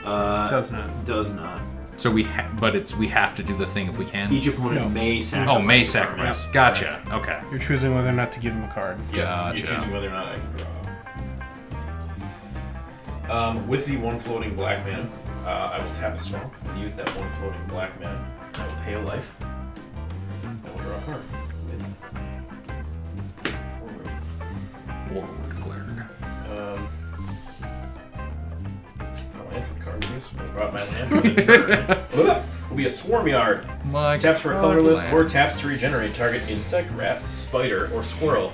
Does not. Does not. So we have to do the thing if we can. Each opponent may sacrifice. Oh, may a sacrifice. permanent. Gotcha. Okay. You're choosing whether or not to give him a card. Yeah, Gotcha. you're choosing whether or not I can draw. With the 1 floating black mana, I will tap a swamp and use that 1 floating black mana. I will pay a life. I will draw a card with Warlord declared. land for the card, please. I brought my land for the turn. Will be a Swarm Yard. My Taps for a colorless land. or taps to regenerate target insect, rat, spider, or squirrel.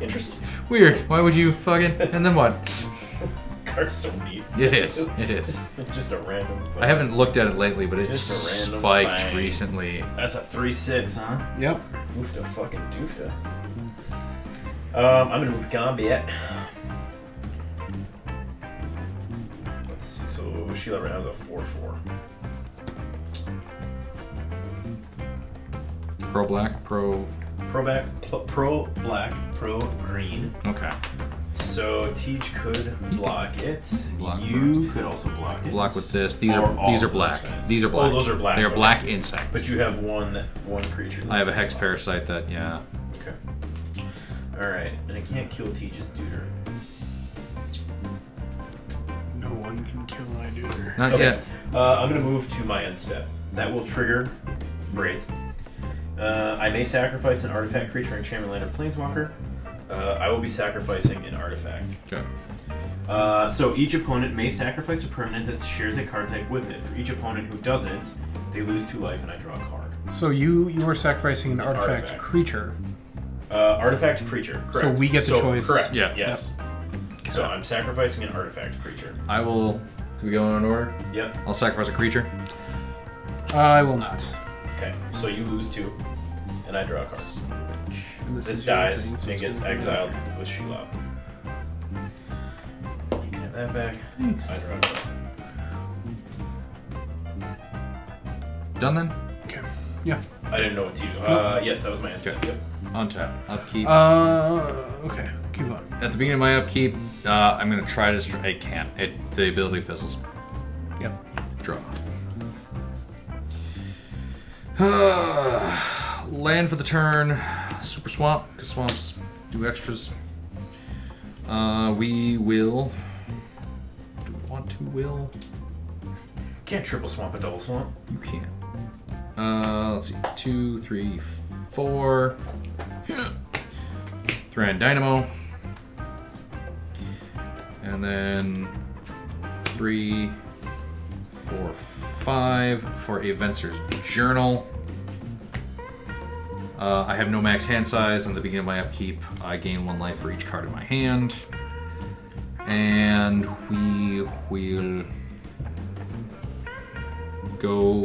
Interesting. Weird. Why would you fucking? And then what? Card's so neat. It is. It is. Just a random. I haven't looked at it lately, but it's Just a random spiked thing. recently. That's a 3/6, huh? Yep. Oofta fucking doofta. I'm gonna move combat. Let's see. So Shelob right now has a 4/4. Pro black, pro. Pro black, pro green. Okay. So Teach could block it. block You could also block it. Block with this. These Or are all of those black. guys. These are black. Oh, those are black. They are okay. black insects. But you have one creature. I have a hex parasite that Okay. All right, and I can't kill Teach's Duder. No one can kill my duder. Not Okay. yet. I'm gonna move to my end step. That will trigger Braids. I may sacrifice an artifact, creature, enchantment, land, or planeswalker. I will be sacrificing an artifact. Okay. So each opponent may sacrifice a permanent that shares a card type with it. For each opponent who doesn't, they lose 2 life and I draw a card. So you are sacrificing an artifact, artifact. creature. Artifact creature, correct. So we get the choice. Correct, Yeah. yes. So I'm sacrificing an artifact creature. I will. Do we go in order? Yep. I'll sacrifice a creature. I will not. Okay, so you lose 2, and I draw a card. And This is the other dies thing, so and it's gets going to be exiled with Shelob. You can have that back. Thanks. I draw a card. Done then? Okay. Yeah. I didn't know what Teach. Yes, that was my answer. Okay. Yep. Untap. Upkeep. Okay. Keep going. At the beginning of my upkeep, I'm gonna try to. It can't. The ability fizzles. Yep. Draw. land for the turn. Super Swamp, because swamps do extras. We will... Do we want to will? Can't triple swamp a double swamp. You can. Let's see. 2, 3, 4. Thran Dynamo. And then 3, 4, 5 for a Venser's Journal. I have no max hand size. On the beginning of my upkeep, I gain 1 life for each card in my hand. And we will go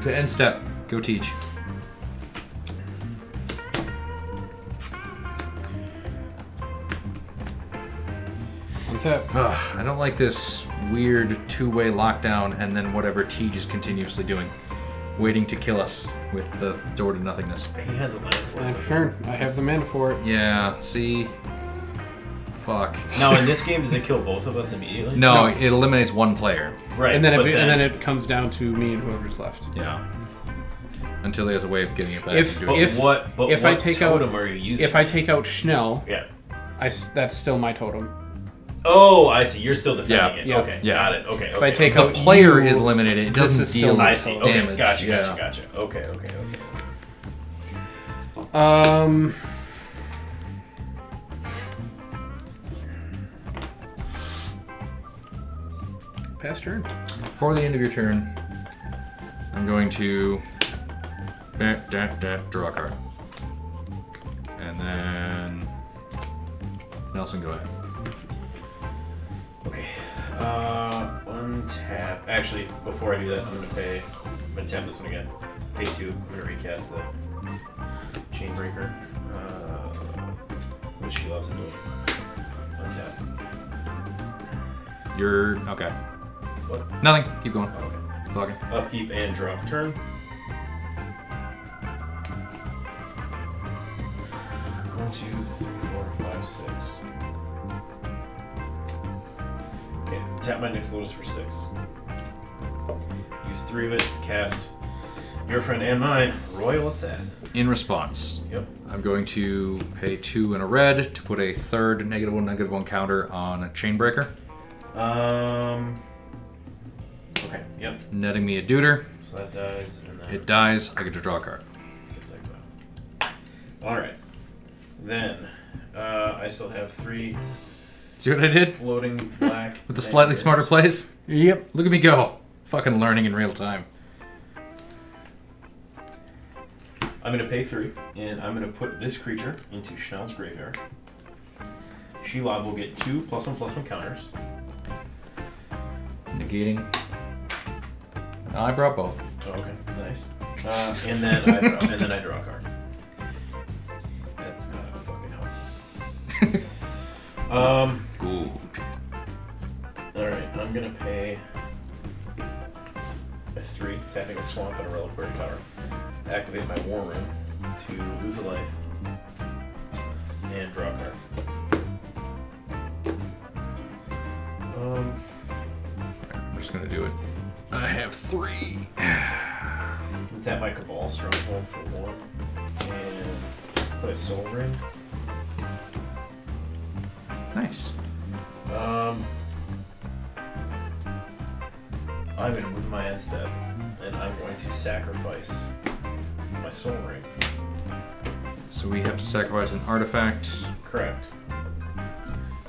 to end step. Go teach. Untap. Ugh, I don't like this weird two-way lockdown and then whatever Teej is continuously doing. Waiting to kill us with the door to nothingness. He has a land for Land it. for turn. I have the mana for it. Yeah, see? Fuck. Now, in this game, does it kill both of us immediately? No, it eliminates one player. Right. And then, but and then it comes down to me and whoever's left. Yeah. Until he has a way of getting it back. If- and doing it. if I take out- totem are you using? If I take out Schnell, Yeah. that's still my totem. Oh, I see. You're still defending it. Yeah. Okay. Yeah. Got it. Okay. If I okay. take The out player you, is eliminated. It this doesn't is still deal my I see. Okay. damage. Gotcha. Yeah. Gotcha. Okay. Okay. Pass turn. For the end of your turn, I'm going to draw a card. And then Nelson, go ahead. Okay. Untap. Actually, before I do that, I'm gonna tap this one again. Pay 2. I'm gonna recast the Chainbreaker. With Shelob's into it. Untap. You're okay. What? Nothing. Keep going. Oh, okay. Blocking. Upkeep and draw for turn. 1, 2, 3, 4, 5, 6. Okay, tap my Nyx Lotus for 6. Use 3 of it to cast your friend and mine, Royal Assassin. In response, Yep. I'm going to pay 2 and a red to put a third -1/-1 counter on a Chainbreaker, Okay, yep. netting me a Deuter. So that dies, and then It dies. I get to draw a card. gets exiled. Alright. Then, I still have 3 See what I did floating black. with the slightly anchors. smarter plays? Yep. Look at me go. Fucking learning in real time. I'm going to pay 3, and I'm going to put this creature into Schnell's graveyard. Shelob will get 2 +1/+1 counters. Negating. No, I brought both. Oh, okay, nice. And then I draw a card. That's not fucking helpful. Good. All right, I'm gonna pay a 3, tapping a swamp and a reliquary power. Activate my War Room to lose a life and draw a card. I'm just gonna do it. I have 3. Tap my Cabal Stronghold for 1 and put a Soul Ring. Nice. I'm going to move my end step, and I'm going to sacrifice my Soul Ring. So we have to sacrifice an artifact. Correct.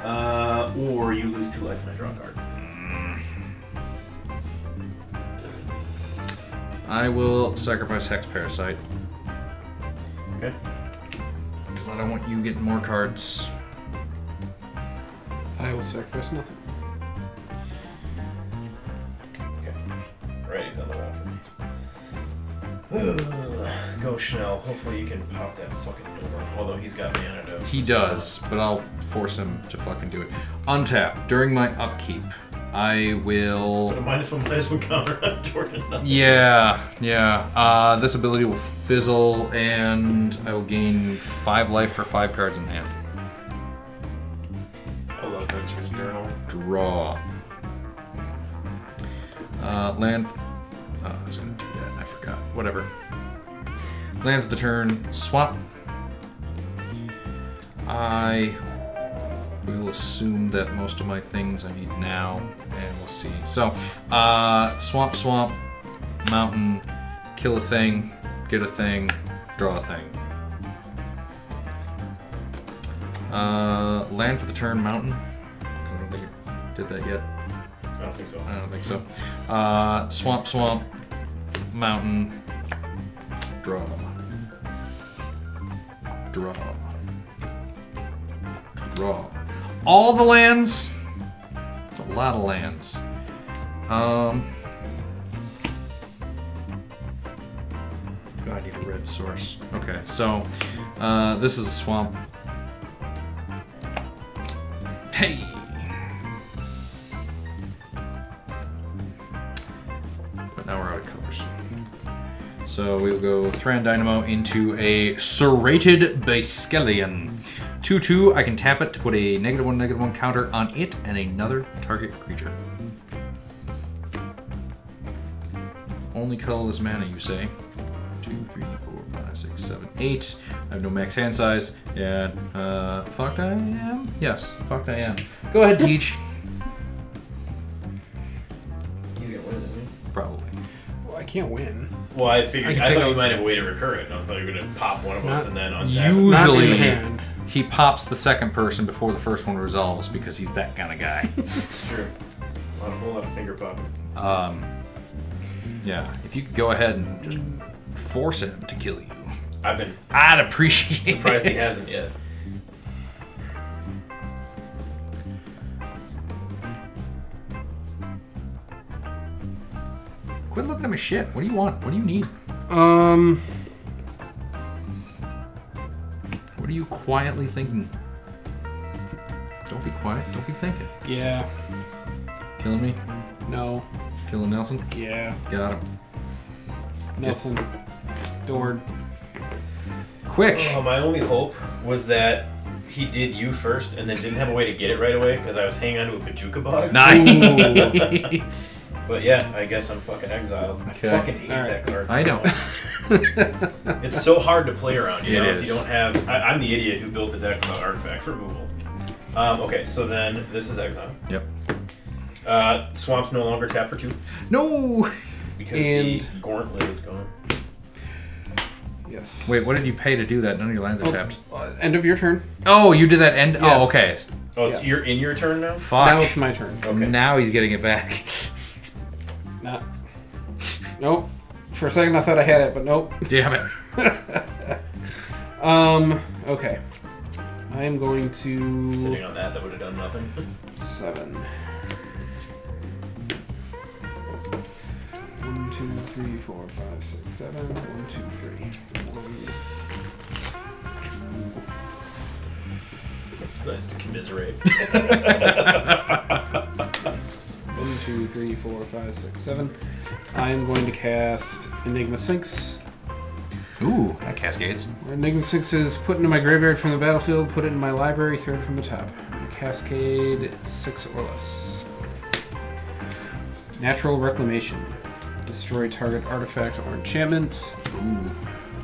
Or you lose 2 life and I draw a card. I will sacrifice Hex Parasite Okay. because I don't want you getting more cards. I will sacrifice nothing. Okay. Right, he's on the wall for me. Go Schnell. Hopefully you can pop that fucking door. Although he's got the antidote. He does, but I'll force him to fucking do it. Untap. During my upkeep, I will... Put a -1/-1 counter on Jordan. Yeah. This ability will fizzle, and I will gain 5 life for 5 cards in hand. I love Venser's Journal. Draw. Land... I was going to do that. I forgot. Whatever. Land for the turn, swamp. I will assume that most of my things I need now, and we'll see. So, swamp, swamp, mountain, kill a thing, get a thing, draw a thing. Land for the turn, mountain. I don't think it did that yet. I don't think so. I don't think so. Swamp, swamp, mountain, draw. Draw. Draw. All the lands? That's a lot of lands. God, I need a red source. Okay, so this is a swamp. Hey! But now we're out of colors. So we'll go Thran Dynamo into a Serrated Baskellion. 2/2, I can tap it to put a -1/-1 counter on it and another target creature. Only colorless mana, you say? 2, 3, 4, 5, 6, 7, 8. I have no max hand size. Yeah, fucked I am? Yes, fucked I am. Go ahead, Teach. He's gonna win, isn't he? Probably. Well, I can't win. Well, I figured. can I take thought a- you might have a way to recur it. I thought you were gonna pop one of us Not- and then untap. Not Usually, in hand. he pops the second person before the first one resolves because he's that kind of guy. It's true. A whole lot of finger popping. Yeah, if you could go ahead and just force him to kill you, I've been I'd appreciate it. surprised he hasn't yet. Quit looking at my shit. What do you want? What do you need? What are you quietly thinking? Don't be quiet. Don't be thinking. Yeah. Killing me? No. Killing Nelson? Yeah. Got him. Nelson. Dord. Quick! Oh, my only hope was that he did you first and then didn't have a way to get it right away because I was hanging on to a Bajuka bug. Nice! But yeah, I guess I'm fucking exiled. Okay. I fucking hate Alright. that card. I know. It's so hard to play around, you It know, is. if you don't have... I'm the idiot who built the deck without artifact removal. Okay, so then this is exile. Yep. Swamp's no longer tapped for 2 No! because the Gauntlet is gone. Yes. Wait, what did you pay to do that? None of your lands are tapped. End of your turn. Oh, you did that end? Yes. Oh, okay. Oh, it's, Yes. you're in your turn now? Fuck. Now it's my turn. Okay. Now he's getting it back. Not. Nope. For a second I thought I had it, but nope. Damn it. Okay. I am going to... Sitting on that would have done nothing. 7. 1, 2, 3, 4, 5, 6, 7. 1, 2, 3. 1, It's nice to commiserate. 1, 2, 3, 4, 5, 6, 7. I am going to cast Enigma Sphinx. Ooh, that cascades. Enigma Sphinx is put into my graveyard from the battlefield, put it in my library, third from the top. Cascade 6 or less. Natural Reclamation. Destroy target artifact or enchantment. Ooh.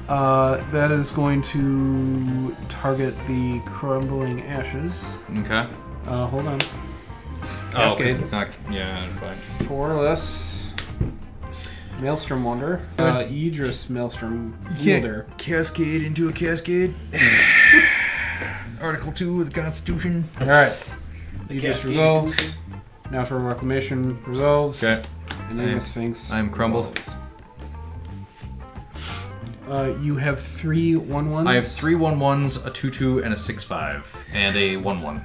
That is going to target the Crumbling Ashes. Okay. Hold on. Oh, Cascade. 'cause it's not... Yeah, fine. 4 or less. Maelstrom Wanderer. Idris Maelstrom Wielder. Cascade into a cascade. Article 2 of the Constitution. Alright. Idris Cascade. resolves. Natural Reclamation resolves. Okay. Enigma Sphinx. I am crumbled. resolves. You have 3 1/1s. I have 3 1/1s, a 2/2, and a 6/5, and a 1/1.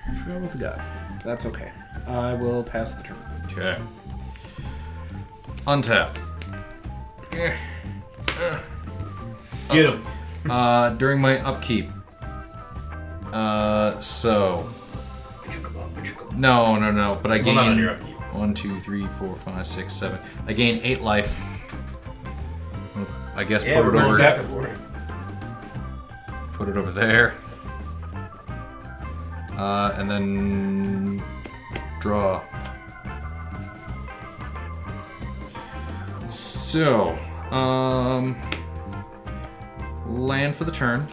I forgot what the guy. That's okay. I will pass the turn. Okay. Untap. Get him. During my upkeep. So. No. But I Well, not on your gain upkeep. 1, 2, 3, 4, 5, 6, 7. I gain 8 life. I guess Yeah, put we're it going over. back and forth. Put it over there. And then draw. So, land for the turn.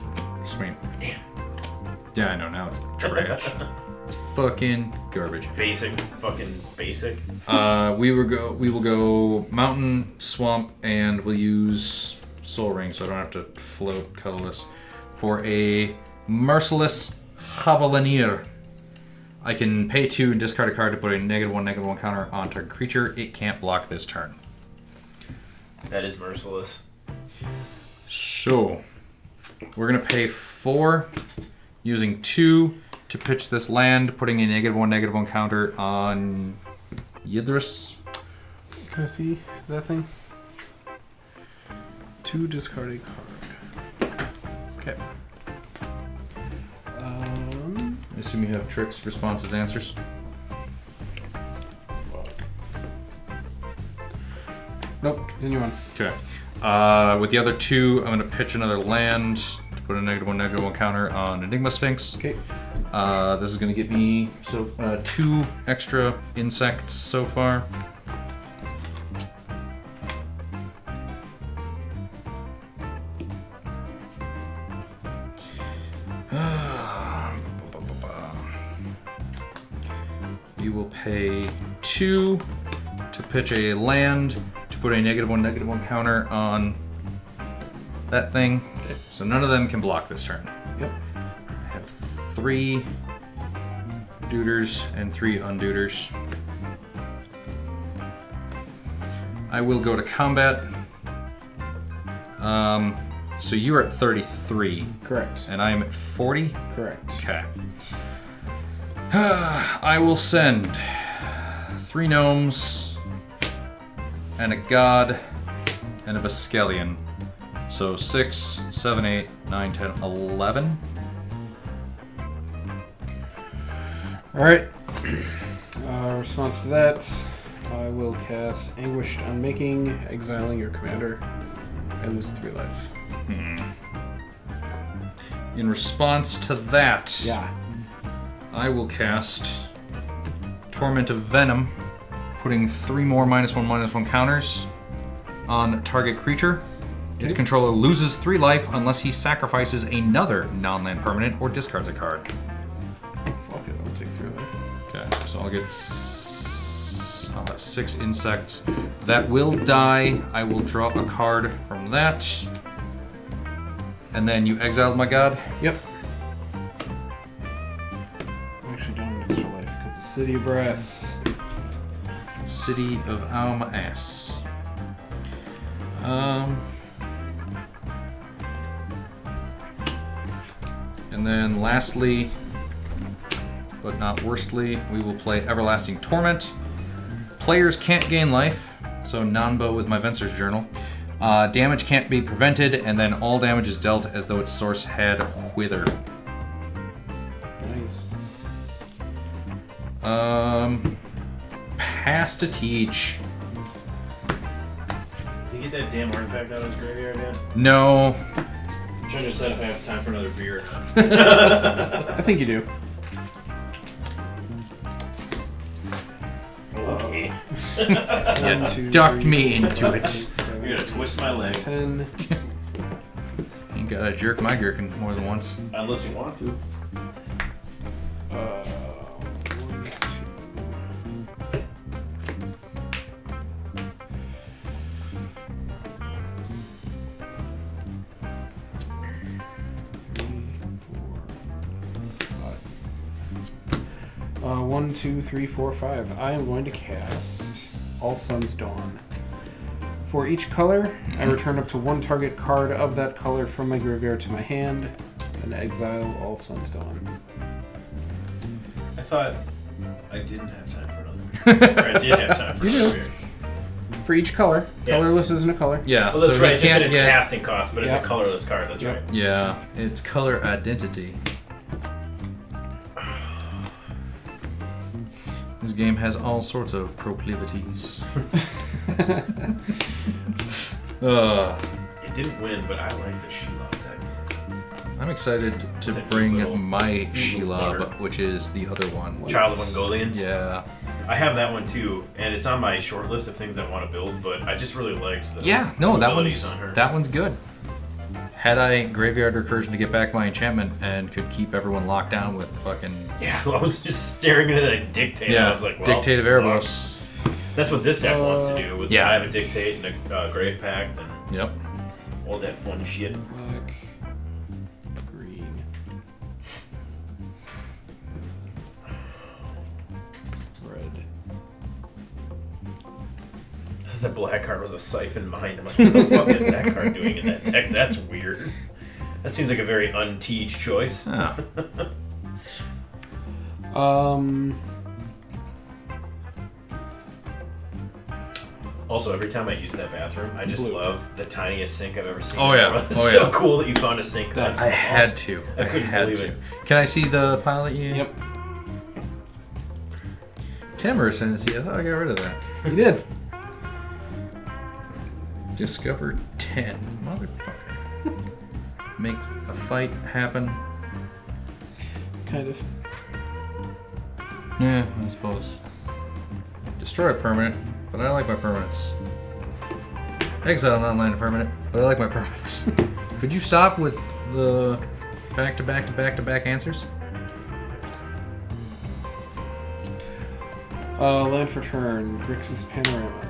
Just wait. Damn. Yeah, I know, now it's trash. It's fucking garbage. Basic, fucking basic. We will go mountain, swamp, and we'll use Soul Ring, so I don't have to float colorless. For a merciless Javelineer, I can pay 2 and discard a card to put a -1/-1 counter on target creature. It can't block this turn. That is merciless. So we're gonna pay 4, using 2 to pitch this land, putting a -1/-1 counter on Yidris. Can I see that thing? 2, discard a card. Okay. I assume you have tricks, responses, answers. Nope, continue on. Okay. With the other 2, I'm going to pitch another land to put a -1/-1 counter on Enigma Sphinx. Okay. This is going to get me 2 extra insects so far. We will pay 2 to pitch a land to put a -1/-1 counter on that thing. Okay. So none of them can block this turn. Yep. I have 3 Duders and 3 Unduders. I will go to combat. So you are at 33. Correct. And I am at 40? Correct. Okay. I will send 3 gnomes and a god and a Vescalion. So 6, 7, 8, 9, 10, 11. Alright. Response to that, I will cast Anguished Unmaking, exiling your commander. I lose 3 life. In response to that, Yeah. I will cast Torment of Venom, putting 3 more -1/-1 counters on target creature. Its controller loses 3 life unless he sacrifices another non-land permanent or discards a card. Fuck it, I'll take 3 life. Okay, so I'll have 6 insects. That will die. I will draw a card from that. And then you exiled my god? Yep. I actually don't have an extra life because the City of Brass. City of Alma Ass. And then lastly, but not worstly, we will play Everlasting Torment. Players can't gain life, so non-bow with my Venser's Journal. Damage can't be prevented, and then all damage is dealt as though its source had Wither. Nice. Pass to teach. Did he get that damn artifact out of his graveyard yet? No. I'm trying to decide if I have time for another beer or not. I think you do. Okay. Yeah, 1, 2, ducked 3, me 4, into 5, it. 6, 7, You're gonna twist my leg. 10. You gotta jerk my gherkin more than once. Unless you want to. 1, 2. One, 2, 3, 4, 5. I am going to cast All Sun's Dawn. For each color, I return up to 1 target card of that color from my graveyard to my hand, and exile All Sun's Dawn. I thought I didn't have time for another beer. Or I did have time for You another do. beer. For each color, Yeah. colorless isn't a color. Yeah, Well, that's so right. he It's just can't in its get. casting cost, but it's Yep. a colorless card. That's Yep. right. Yeah, it's color identity. This game has all sorts of proclivities. It didn't win, but I like the Shelob deck. I'm excited to It's a bring little- my little butter. Shelob, which is the other one. Child of Mongolians. Yeah. I have that one too, and it's on my short list of things I want to build. But I just really liked the Yeah, no, that abilities one's on her. that one's good. Had I Graveyard Recursion to get back my enchantment and could keep everyone locked down with fucking... Yeah, I was just staring into that Dictate. Yeah, I was like, well, Dictate of Erebos. That's what this deck wants to do. With yeah. I have a Dictate and a Grave Pact and Yep. all that fun shit. Black, green. Red. The black card was a Siphon Mind. I'm like, what the fuck is that card doing in that deck? That's weird. That seems like a very unteach choice. Oh. Also, every time I use that bathroom, I just love the tiniest sink I've ever seen. Oh, yeah. It's Oh, so yeah. cool that you found a sink that I had to. I couldn't had believe to. it. Can I see the pile that you... Yep. Timber Ascendancy. I thought I got rid of that. You did. Discover 10. Motherfucker. Make a fight happen. Kind of. Yeah, I suppose. Destroy a permanent, but I like my permanents. Exile an online permanent, but I like my permanents. Could you stop with the back-to-back answers? Land for turn. Grixis Panorama.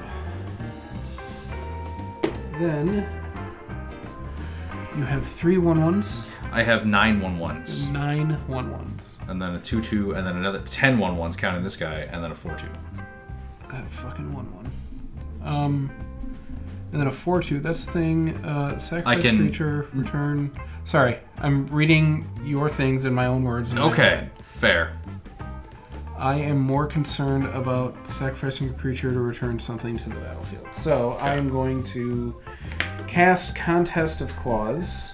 Then you have 3 1/1s. I have 9 1/1s. 9 1/1s. And then a 2/2, and then another 10 1/1s counting this guy, and then a 4/2. That fucking 1/1. And then a 4/2. That's the thing. Sacrifice creature. Return. Sorry, I'm reading your things in my own words. Okay, fair. I am more concerned about sacrificing a creature to return something to the battlefield. So I am going to cast Contest of Claws.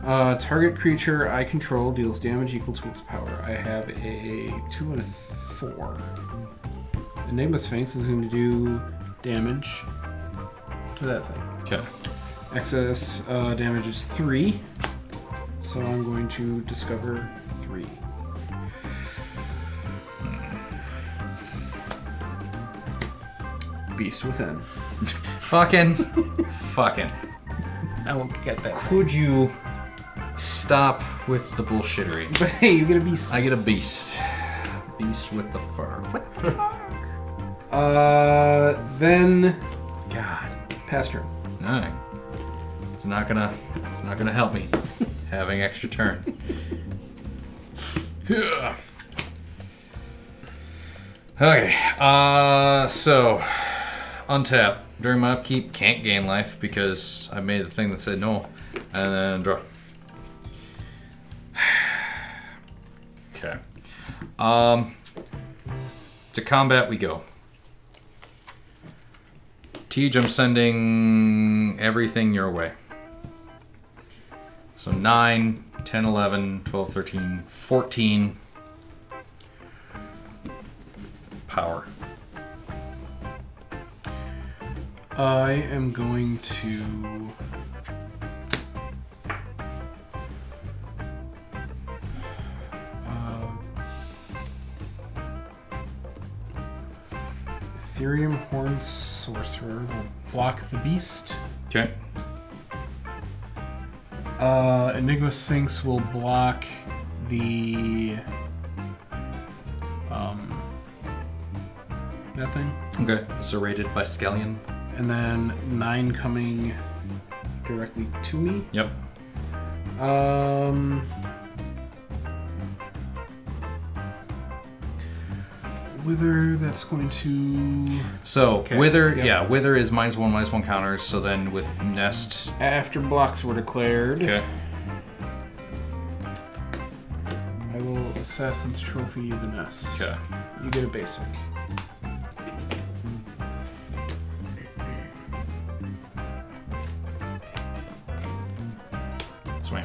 Target creature I control deals damage equal to its power. I have a 2 and a 4. Enigma Sphinx is going to do damage to that thing. Okay. Excess damage is 3. So I'm going to discover 3. Beast Within. Fucking. I won't get that. Could you stop with the bullshittery? But hey, you get a beast. I get a beast. Beast with the fur. What? Then God. pass turn. Alright. It's not gonna help me having extra turn. Okay. So untap. During my upkeep, can't gain life because I made the thing that said no. And then draw. Okay. To combat we go. Tej, I'm sending everything your way. So 9, 10, 11, 12, 13, 14 power. I am going to Ethereum Horn Sorcerer will block the beast. Okay. Enigma Sphinx will block the that thing. Okay. Serrated by Skellion. And then 9 coming directly to me. Yep. Wither, that's going to... So, Okay, Wither, yep. yeah, Wither is -1/-1 counters, so then with Nest... After blocks were declared, Okay. I will Assassin's Trophy the Nest. Okay. You get a basic. Swing.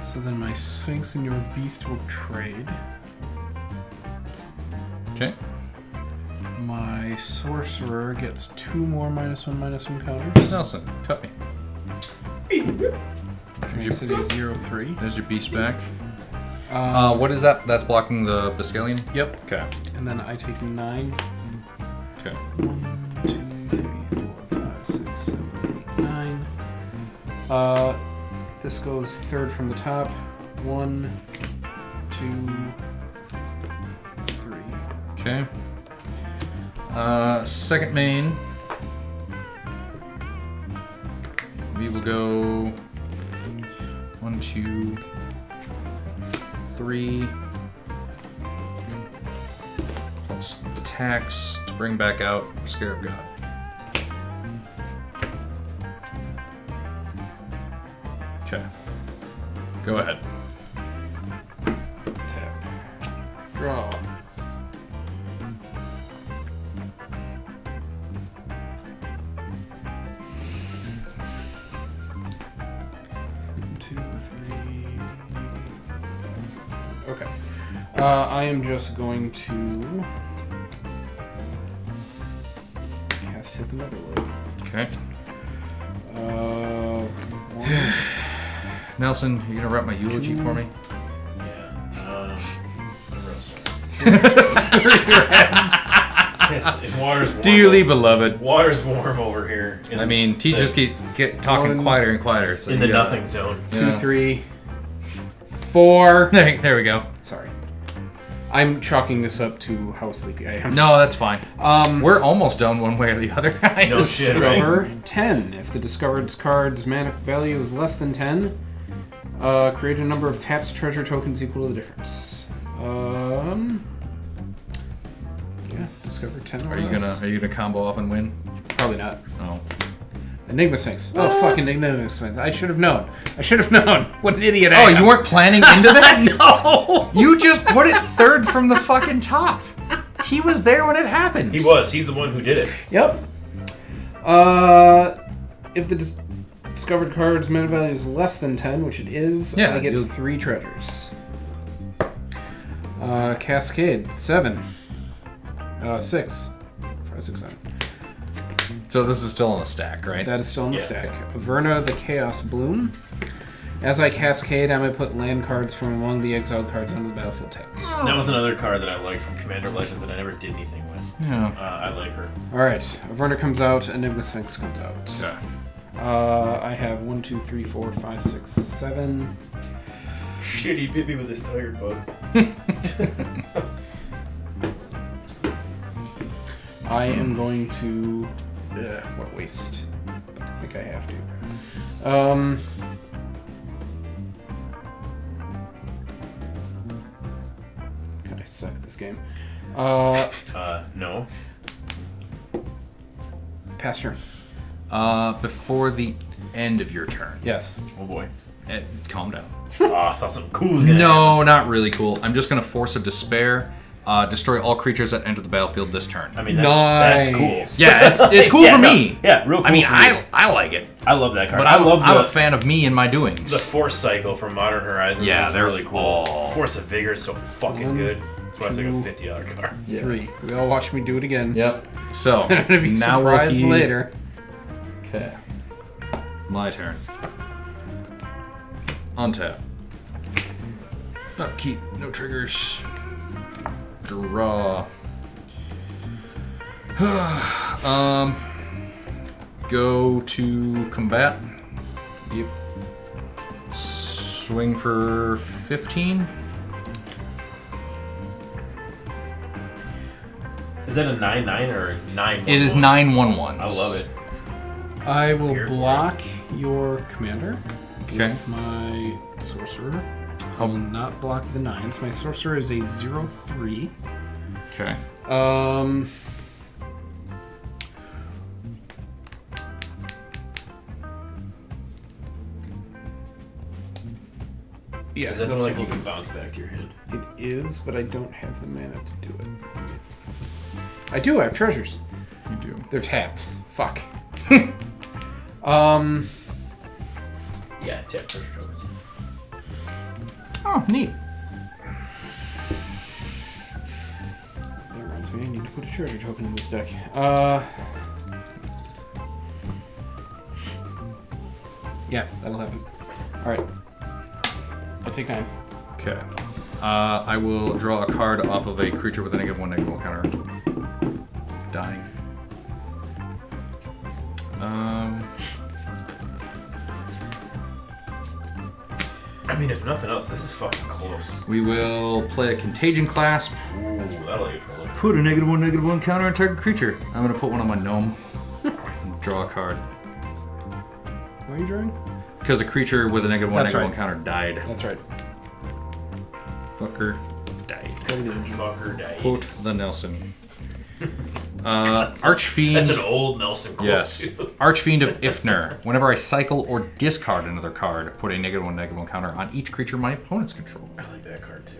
So then my Sphinx and your Beast will trade. Okay. My Sorcerer gets 2 more -1/-1 counters. Nelson, cut me. Makes it a 0/3. There's your beast back. What is that? That's blocking the Biscalion? Yep. Okay. And then I take 9. Okay. 1, 2, 3, 4, 5, 6, 7, 8, 9. This goes third from the top. 1, 2, 3. Okay. Second main. We will go 1, 2, 3. Plus tax to bring back out Scarab God. Okay. Go ahead. Tap. Draw. Okay. I am just going to cast Hit the Netherworld. Okay. One. Nelson, you gonna write my eulogy for me? Yeah. It's water's warm. Dearly beloved. Water's warm over here. I mean, T just get talking quieter and quieter. So in the nothing zone. 2, 3, 4. There we go. Sorry. I'm chalking this up to how sleepy I am. No, that's fine. We're almost done one way or the other, guys. No shit, right? Discover 10. If the discovered card's mana value is less than 10, create a number of tapped treasure tokens equal to the difference. Yeah, discover 10. Are you gonna combo off and win? Probably not. Oh. Enigma Sphinx. Oh, fuck, Enigma Sphinx. I should have known. What an idiot I Oh, am. you weren't planning into that? No! You just put it third from the fucking top. He was there when it happened. He was. He's the one who did it. Yep. If the discovered card's mana value is less than 10, which it is, Yeah, I get 3 treasures. Cascade, 7. 6. 5, 6, 7. So this is still on the stack, right? That is still in the stack. Averna the Chaos Bloom. As I cascade, I may put land cards from among the exiled cards onto the battlefield tapped. That was another card that I liked from Commander Legends that I never did anything with. Yeah. I like her. Alright, Averna comes out, Enigma Sphinx comes out. Yeah. I have 1, 2, 3, 4, 5, 6, 7. Shit, he bit me with his tired bug. I am going to... what waste? But I think I have to. God, I suck at this game. No. Pass turn. Before the end of your turn. Yes. Oh boy. Calm down. I thought something cool was gonna No, not really cool. I'm just gonna Force of Despair. Destroy all creatures that enter the battlefield this turn. I mean, that's cool. Yeah, it's cool for me. Yeah, real cool. I mean, for me. I like it. I love that card. But I love I'm a fan of me and my doings. the Force Cycle from Modern Horizons. Yeah, is they're really cool. all- Force of Vigor is so fucking 1, good. That's why it's like a 2, $50 card. 3. We all watch me do it again. Yep. So I'm gonna be now surprised later. Okay. My turn. Untap. Upkeep. No triggers. Draw. Go to combat. Yep. Swing for 15. Is that a 9/9 or a 9/1? It is 9/11. I love it. I will Here for block your commander Okay. with my sorcerer. I will not block the 9s. My sorcerer is a 0/3. Okay. Yeah, Is that that's like what you can bounce back to your hand? it is, but I don't have the mana to do it. I do. I have treasures. You do. They're tapped. Fuck. Yeah, tap treasure tokens. Oh, neat. That reminds me, I need to put a treasure token in this deck. Yeah, that'll happen. Alright. I'll take 9. Okay. I will draw a card off of a creature with a -1/-1 counter. Dying. I mean, if nothing else, this is fucking close. We will play a Contagion Clasp. Ooh, that'll get a look. Put a -1/-1 counter on target creature. I'm gonna put one on my gnome. Draw a card. Why are you drawing? Because a creature with a -1/-1 That's right. counter died. That's right. Fucker died. Fucker died. Quote the Nelson. Archfiend. That's an old Nelson quote. Yes. Archfiend of Ifnir. Whenever I cycle or discard another card, put a -1/-1 counter on each creature my opponents control. I like that card too.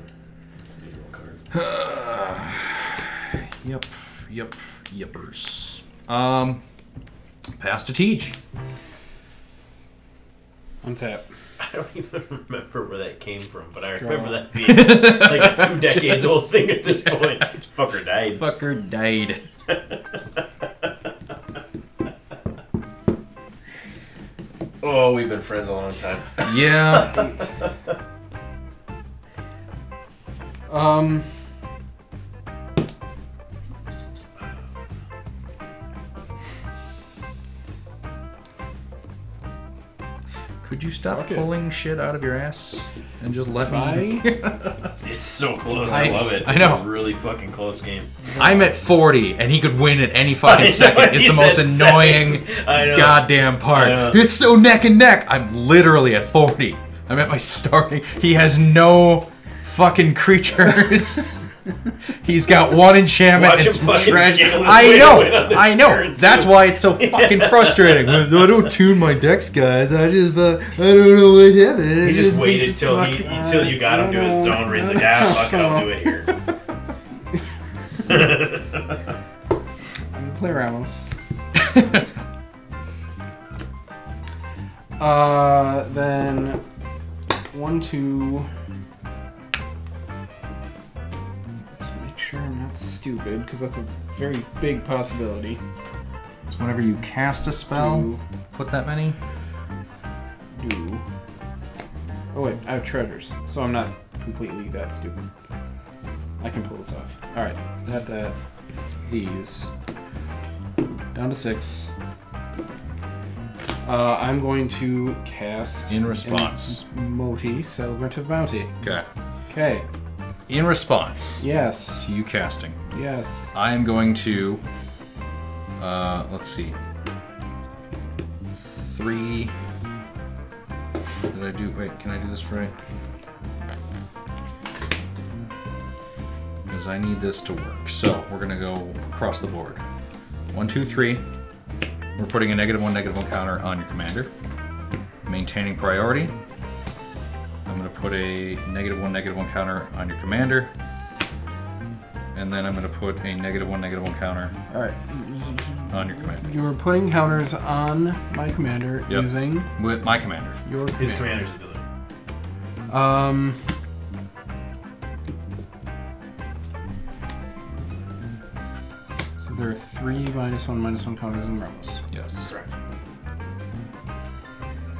It's a neat little card. Yepers. Pass to Tej. Untap. I don't even remember where that came from, but I Draw. remember that being like a 2 decades old thing at this point. Fucker died. Fucker died. Oh, we've been friends a long time. Yeah. Could you stop Fuck it. pulling shit out of your ass and just let me? It's so close. I love it. I It's know. a really fucking close game. I'm at 40 and he could win at any fucking I know, second. It's he the most said annoying second. I know. goddamn part. I know. It's so neck and neck. I'm literally at 40. I'm at my starting. He has no fucking creatures. He's got one enchantment Watch and him some fucking trash. giggle his I way know. to win on this I know. turn, That's too. why it's so fucking frustrating. I don't tune my decks, guys. I just I don't know what happened. He just waited till you got him to his zone where he's like, fuck it, I'll do it here. I'm gonna play Ramos. Then 1, 2. Let's make sure I'm not stupid, because that's a very big possibility. So whenever you cast a spell, Do. put that many. Do. Oh wait, I have treasures, so I'm not completely that stupid. I can pull this off. Alright, that, these. Down to 6. I'm going to cast... In response. Moti, Celebrant of Bounty. Okay. Okay. In response Yes. to you casting, Yes. I am going to, let's see, 3, did I do, wait, can I do this right? Because I need this to work. So, we're gonna go across the board. 1, 2, 3. We're putting a -1/-1 counter on your commander. Maintaining priority. I'm going to put a -1/-1 counter on your commander. And then I'm going to put a -1/-1 counter Alright. on your commander. You were putting counters on my commander Yep. using With my commander. your His commander. commander's ability. So there are 3 -1/-1 counters in Ramos. Yes. Correct.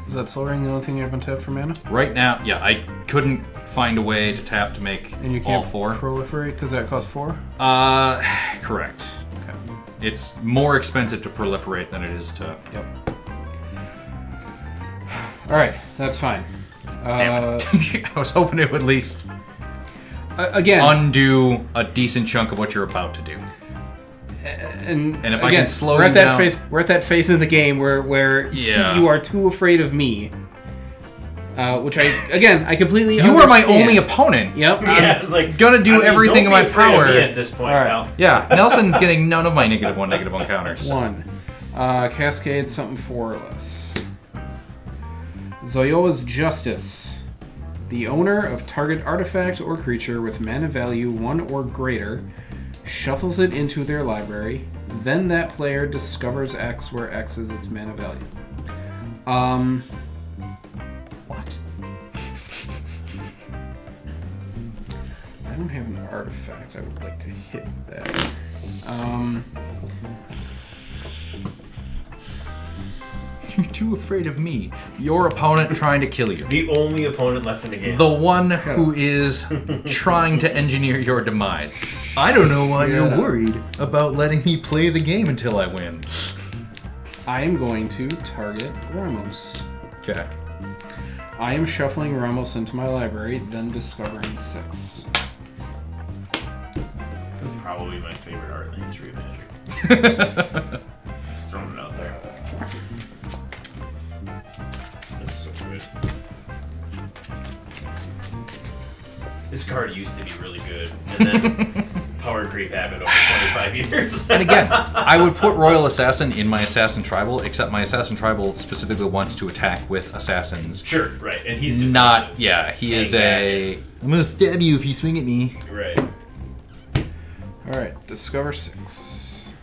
Is that Soul Ring the only thing you haven't tapped for mana? Right now, yeah, I couldn't find a way to tap to make And you all can't 4. proliferate because that costs 4? Correct. Okay. It's more expensive to proliferate than it is to... Yep. Alright, that's fine. Damn it. I was hoping it would at least Again, undo a decent chunk of what you're about to do. and if I again, can slow we're you at that down- phase. We're at that phase in the game where Yeah. you are too afraid of me. Which I completely You are my understand. only opponent. Yep. Yeah, it's like gonna do everything in don't my be afraid of power. me at this point, All right. pal. Yeah, Nelson's getting none of my -1/-1 counters. 1. Cascade something 4 or less. Zoyoa's Justice. The owner of target artifact or creature with mana value 1 or greater shuffles it into their library. Then that player discovers X where X is its mana value. What? I don't have an artifact. I would like to hit that. You're too afraid of me. Your opponent trying to kill you. The only opponent left in the game. The one who is trying to engineer your demise. I don't know why you're Yeah. worried about letting me play the game until I win. I am going to target Ramos. Okay. I am shuffling Ramos into my library, then discovering 6. This is probably my favorite art in the history of Magic. Just throwing it out there. That's so good. This card used to be really good, and then power creep happened over 25 years. And again, I would put Royal Assassin in my Assassin Tribal, except my Assassin Tribal specifically wants to attack with assassins. Sure, right, and he's defensive. Not, yeah, he is a... I'm gonna stab you if you swing at me. Right. Alright, discover 6.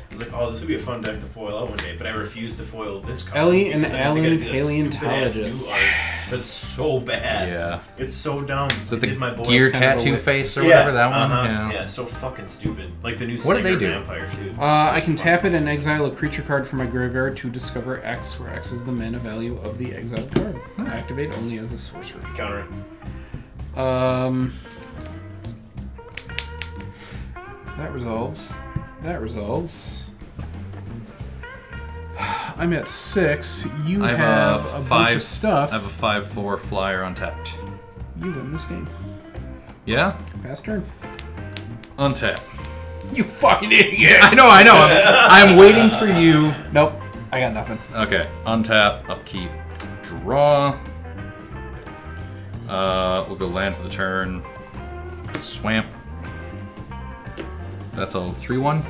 I was like, oh, this would be a fun deck to foil out one day, but I refuse to foil this card. Ellie and because then it's gonna Alan be that stupid-ass Paleontologist. new art That's so bad. Yeah. It's so dumb. Is it I did my the boys gear kind of a tattoo whiff. face or whatever, that one? Uh-huh. Yeah, so fucking stupid. Like the new What do they Singer do? Vampire, dude. I can tap it and exile a creature card from my graveyard to discover X, where X is the mana value of the exiled card. Activate only as a sorcery. Counter it. That resolves. That resolves. I'm at 6. You I have have a bunch of stuff. I have a 5/4 flyer untapped. You win this game. Yeah? Fast turn. Untap. You fucking idiot! I know. I'm waiting for you. Nope. I got nothing. Okay. Untap, upkeep, draw. We'll go land for the turn. Swamp. That's a 3/1.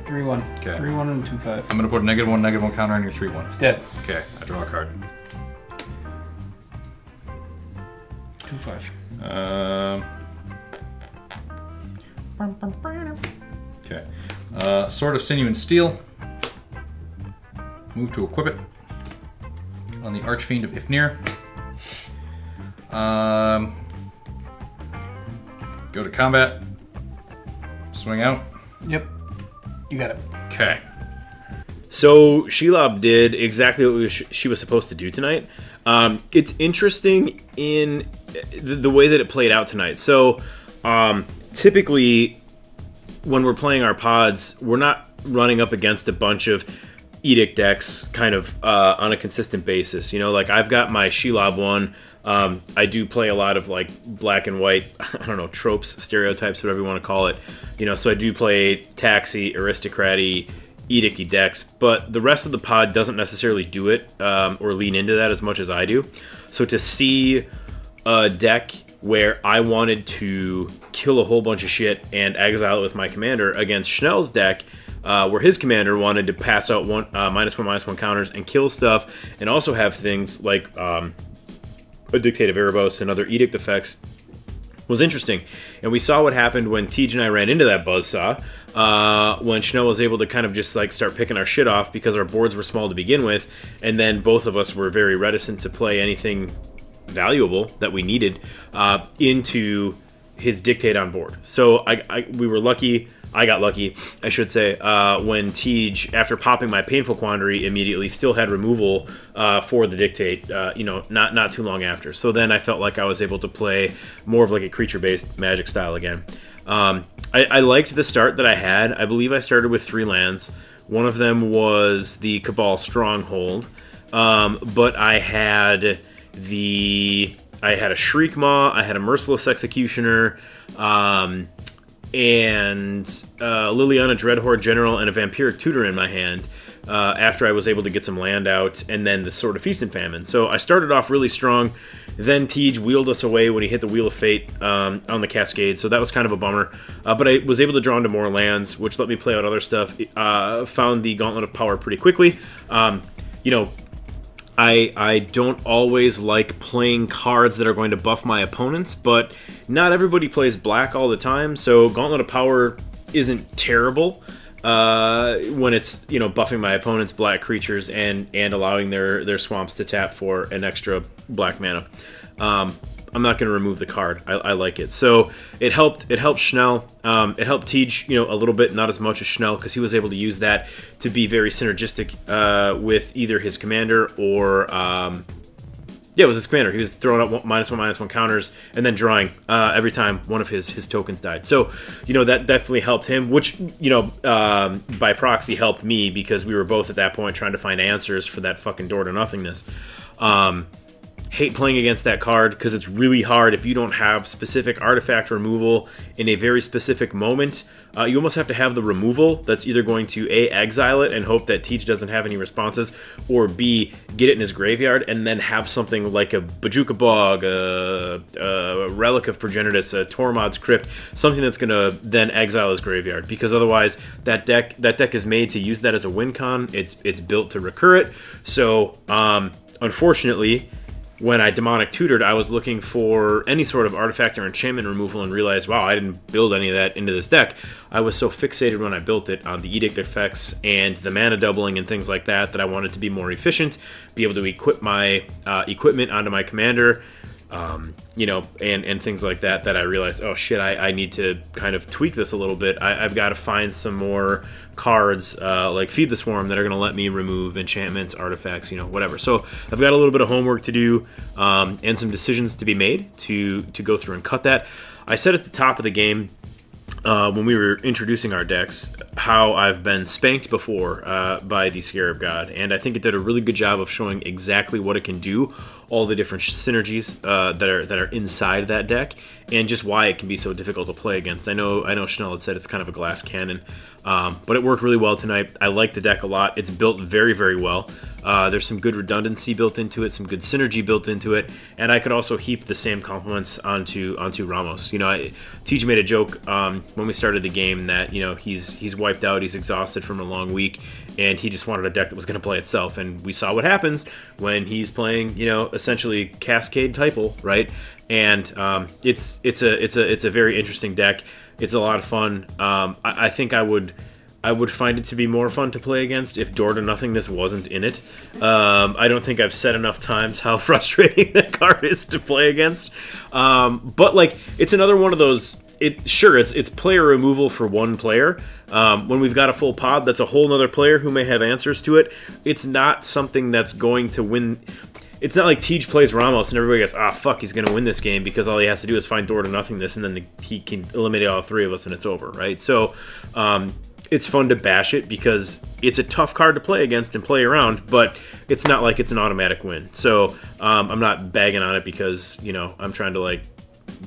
3-1. Okay. 3-1 and 2-5. I'm gonna put a -1/-1 counter on your 3/1. It's dead. Okay, I draw a card. 2-5. Okay. Sword of Sinew and Steel. Move to equip it on the Archfiend of Ifnir. Go to combat. Swing out. Yep. You got it. Okay. So Shelob did exactly what she was supposed to do tonight. It's interesting in the way that it played out tonight. So typically when we're playing our pods, we're not running up against a bunch of Edict decks kind of on a consistent basis. You know, like I've got my Shelob one. I do play a lot of like black and white, I don't know, tropes, stereotypes, whatever you want to call it. You know, so I do play Taxi, Aristocrat-y, Edict-y decks, but the rest of the pod doesn't necessarily do it or lean into that as much as I do. So to see a deck where I wanted to kill a whole bunch of shit and exile it with my commander against Schnell's deck, where his commander wanted to pass out -1/-1 counters and kill stuff, and also have things like a Dictate of Erebos and other Edict effects, was interesting. And we saw what happened when Tej and I ran into that buzzsaw, when Schnell was able to kind of just like start picking our shit off because our boards were small to begin with, and then both of us were very reticent to play anything valuable that we needed into his Dictate on board. So we were lucky. I got lucky, I should say, when Tej, after popping my Painful Quandary, immediately still had removal for the Dictate, you know, not too long after. So then I felt like I was able to play more of like a creature-based Magic style again. I liked the start that I had. I believe I started with 3 lands. One of them was the Cabal Stronghold, but I had a Shriekmaw, I had a Merciless Executioner, and Liliana Dreadhorde General and a Vampiric Tutor in my hand after I was able to get some land out, and then the Sword of Feast and Famine. So I started off really strong, then Tej wheeled us away when he hit the Wheel of Fate on the Cascade, so that was kind of a bummer. But I was able to draw into more lands, which let me play out other stuff. Found the Gauntlet of Power pretty quickly. You know, I don't always like playing cards that are going to buff my opponents, but not everybody plays black all the time, so Gauntlet of Power isn't terrible when it's, you know, buffing my opponent's black creatures and allowing their swamps to tap for an extra black mana. I'm not going to remove the card. I like it. So it helped Schnell. It helped Tej, you know, a little bit, not as much as Schnell, because he was able to use that to be very synergistic with either his commander or Yeah, it was his commander. He was throwing up -1/-1 counters and then drawing every time one of his tokens died. So, that definitely helped him, which, by proxy helped me because we were both at that point trying to find answers for that fucking door to nothingness. Hate playing against that card because it's really hard if you don't have specific artifact removal in a very specific moment. You almost have to have the removal that's either going to A, exile it and hope that Teach doesn't have any responses, or B, get it in his graveyard and then have something like a Bajuka Bog, a Relic of Progenitus, a Tormod's Crypt, something that's going to then exile his graveyard, because otherwise that deck is made to use that as a win con. It's built to recur it. So unfortunately, when I Demonic Tutored, I was looking for any sort of artifact or enchantment removal and realized, wow, I didn't build any of that into this deck. I was so fixated when I built it on the Edict effects and the mana doubling and things like that I wanted to be more efficient, be able to equip my equipment onto my commander, and things like that I realized, oh shit, I need to kind of tweak this a little bit. I've got to find some more cards like Feed the Swarm that are going to let me remove enchantments, artifacts, whatever. So I've got a little bit of homework to do and some decisions to be made to go through and cut that. I said at the top of the game, when we were introducing our decks, how I've been spanked before by the Scarab God, and I think it did a really good job of showing exactly what it can do, all the different synergies that are inside that deck, and just why it can be so difficult to play against. I know Chanel had said it's kind of a glass cannon, but it worked really well tonight. I like the deck a lot. It's built very, very well. There's some good redundancy built into it, some good synergy built into it, and I could also heap the same compliments onto Ramos. Teach made a joke when we started the game that he's wiped out, he's exhausted from a long week, and he just wanted a deck that was going to play itself. And we saw what happens when he's playing, essentially Cascade Typal, right? And it's a very interesting deck. It's a lot of fun. I think I would find it to be more fun to play against if Door to Nothingness wasn't in it. I don't think I've said enough times how frustrating that card is to play against. But it's another one of those. It's player removal for one player. When we've got a full pod, that's a whole nother player who may have answers to it. It's not something that's going to win. It's not like Teej plays Ramos and everybody goes, fuck, he's going to win this game because all he has to do is find Door to Nothingness and then he can eliminate all three of us and it's over, right? So it's fun to bash it because it's a tough card to play against and play around, but it's not like it's an automatic win. So I'm not bagging on it because, I'm trying to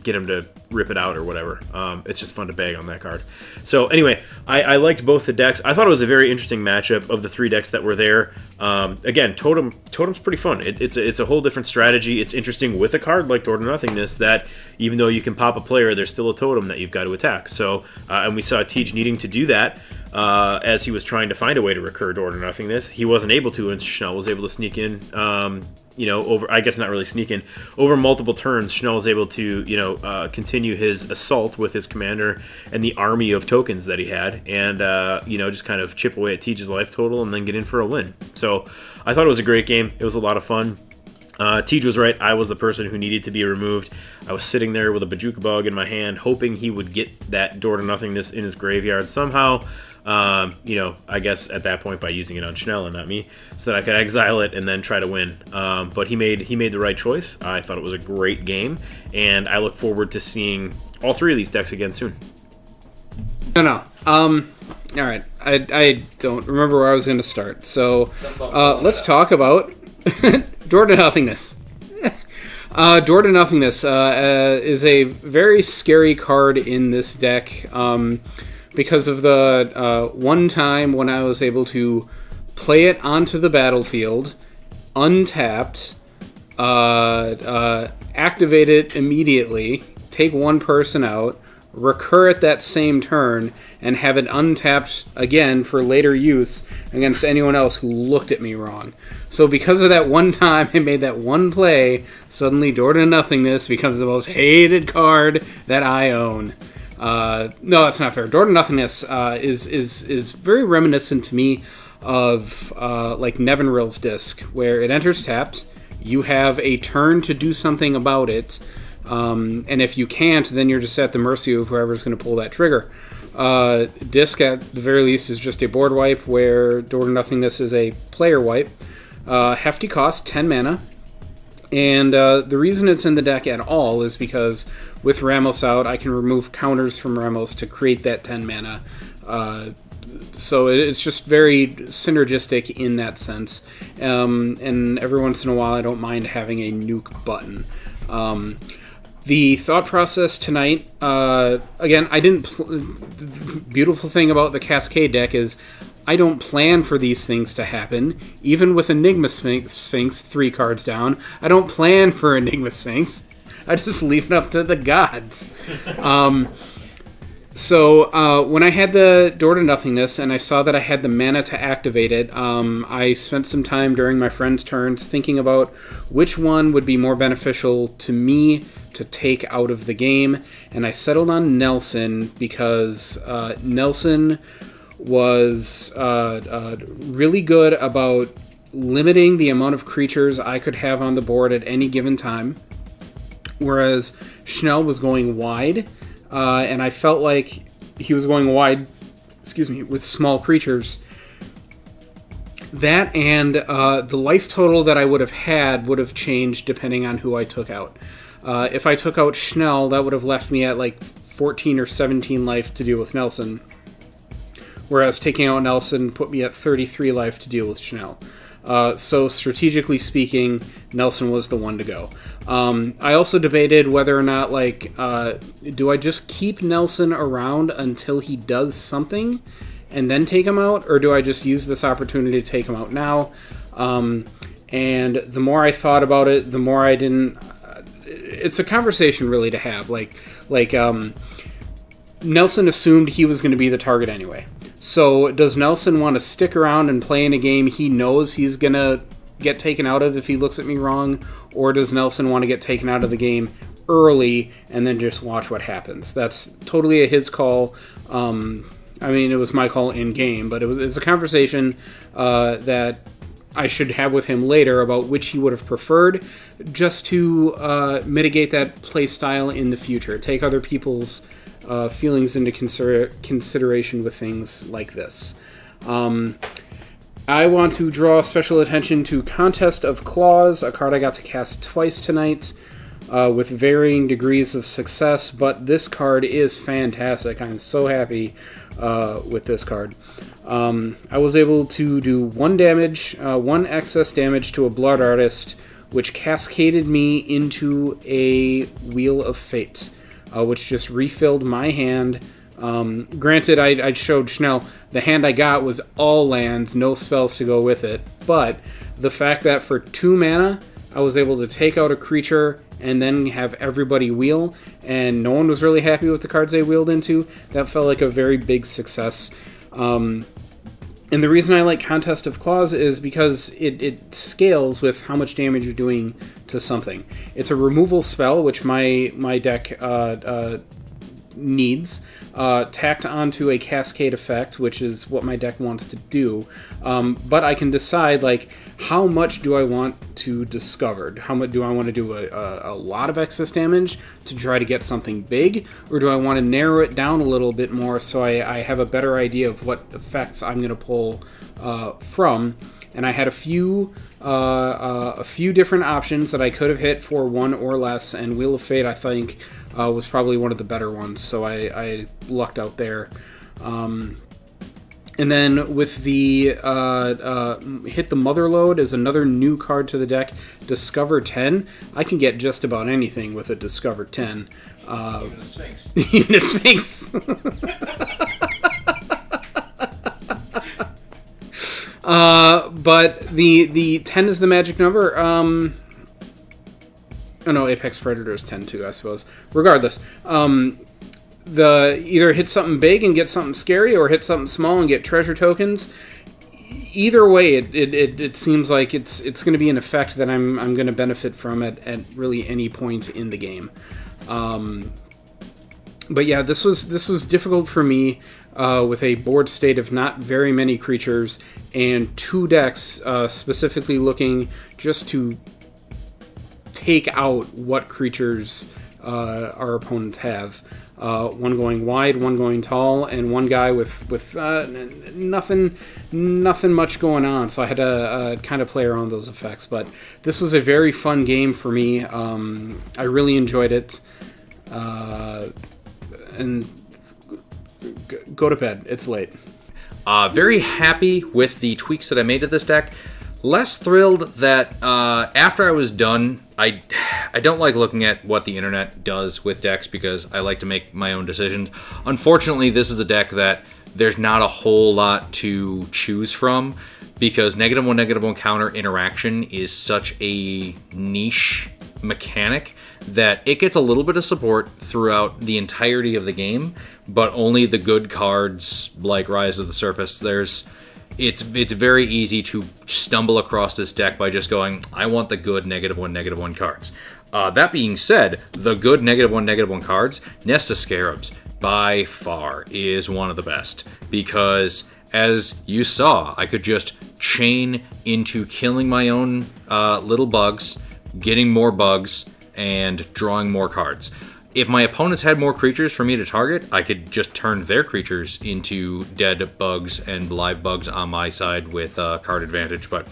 get him to rip it out or whatever. It's just fun to bag on that card. So anyway, I liked both the decks. I thought it was a very interesting matchup of the three decks that were there. Again, Totem's pretty fun. It's a whole different strategy. It's interesting with a card like Door to Nothingness that even though you can pop a player, there's still a totem that you've got to attack. So and we saw Teej needing to do that as he was trying to find a way to recur Door to Nothingness. He wasn't able to, and Schnell was able to sneak in. Over, I guess not really sneaking, over multiple turns, Schnell was able to, continue his assault with his commander and the army of tokens that he had, and, just kind of chip away at Teej's life total and then get in for a win. So I thought it was a great game. It was a lot of fun. Teej was right. I was the person who needed to be removed. I was sitting there with a Bajuka Bog in my hand, hoping he would get that Door to Nothingness in his graveyard somehow. I guess at that point by using it on Schnell and not me, so that I could exile it and then try to win. But he made the right choice. I thought it was a great game, and I look forward to seeing all three of these decks again soon. No. All right. I don't remember where I was going to start. So let's talk about Door to Nothingness. Door to Nothingness is a very scary card in this deck. Because of the one time when I was able to play it onto the battlefield, untapped, activate it immediately, take one person out, recur at that same turn, and have it untapped again for later use against anyone else who looked at me wrong. So because of that one time I made that one play, suddenly Door to Nothingness becomes the most hated card that I own. No, that's not fair. Door to Nothingness is very reminiscent to me of like Nevinril's Disc, where it enters tapped, you have a turn to do something about it, and if you can't, then you're just at the mercy of whoever's going to pull that trigger. Disc, at the very least, is just a board wipe, where Door to Nothingness is a player wipe. Hefty cost, 10 mana. And the reason it's in the deck at all is because with Ramos out, I can remove counters from Ramos to create that 10 mana. So it's just very synergistic in that sense. And every once in a while, I don't mind having a nuke button. The thought process tonight, again, the beautiful thing about the Cascade deck is I don't plan for these things to happen. Even with Enigma Sphinx 3 cards down, I don't plan for Enigma Sphinx. I just leave it up to the gods. So when I had the Door to Nothingness and I saw that I had the mana to activate it, I spent some time during my friend's turns thinking about which one would be more beneficial to me to take out of the game, and I settled on Nelson because Nelson was really good about limiting the amount of creatures I could have on the board at any given time, whereas Schnell was going wide, and I felt like he was going wide, with small creatures. That and the life total that I would have had would have changed depending on who I took out. If I took out Schnell, that would have left me at like 14 or 17 life to deal with Nelson. Whereas taking out Nelson put me at 33 life to deal with Schnell. So strategically speaking, Nelson was the one to go. I also debated whether or not, do I just keep Nelson around until he does something and then take him out? Or do I just use this opportunity to take him out now? And the more I thought about it, the more I didn't... It's a conversation really to have. Nelson assumed he was going to be the target anyway. So does Nelson want to stick around and play in a game he knows he's going to get taken out of if he looks at me wrong? Or does Nelson want to get taken out of the game early and then just watch what happens? That's totally his call. It was my call in game, but it's a conversation that I should have with him later about which he would have preferred, just to mitigate that play style in the future. Take other people's feelings into consideration with things like this. I want to draw special attention to Contest of Claws, a card I got to cast twice tonight with varying degrees of success, but this card is fantastic. I'm so happy with this card. I was able to do 1 damage, 1 excess damage to a Blood Artist, which cascaded me into a Wheel of Fate, which just refilled my hand. Granted, I showed Schnell the hand I got was all lands, no spells to go with it, but the fact that for 2 mana, I was able to take out a creature and then have everybody wheel, and no one was really happy with the cards they wheeled into, that felt like a very big success. And the reason I like Contest of Claws is because it scales with how much damage you're doing to something. It's a removal spell, which my deck needs, tacked onto a cascade effect, which is what my deck wants to do. But I can decide, how much do I want to discover? How much do I want to do a lot of excess damage to try to get something big? Or do I want to narrow it down a little bit more so I have a better idea of what effects I'm going to pull from? And I had a few different options that I could have hit for 1 or less, and Wheel of Fate, I think, was probably one of the better ones, so I lucked out there. And then with the Hit the Motherlode is another new card to the deck. Discover 10. I can get just about anything with a Discover 10. Even a Sphinx. Even a Sphinx. But the 10 is the magic number. Oh no, Apex Predator is 10 too, I suppose. Regardless, either hit something big and get something scary, or hit something small and get treasure tokens. Either way, it seems like it's going to be an effect that I'm going to benefit from at really any point in the game. But yeah, this was difficult for me with a board state of not very many creatures and 2 decks specifically looking just to take out what creatures our opponents have. One going wide, one going tall, and one guy with nothing much going on. So I had to kind of play around those effects. But this was a very fun game for me. I really enjoyed it. And go to bed. It's late. Very happy with the tweaks that I made to this deck. Less thrilled that after I was done, I don't like looking at what the internet does with decks because I like to make my own decisions. Unfortunately, this is a deck that there's not a whole lot to choose from because -1/-1 counter interaction is such a niche mechanic that it gets a little bit of support throughout the entirety of the game, but only the good cards like Rise to the Surface. It's very easy to stumble across this deck by just going, I want the good -1/-1 cards. That being said, the good -1/-1 cards, Nest of Scarabs, by far, is one of the best. Because, as you saw, I could just chain into killing my own little bugs, getting more bugs, and drawing more cards. If my opponents had more creatures for me to target, I could just turn their creatures into dead bugs and live bugs on my side with card advantage. But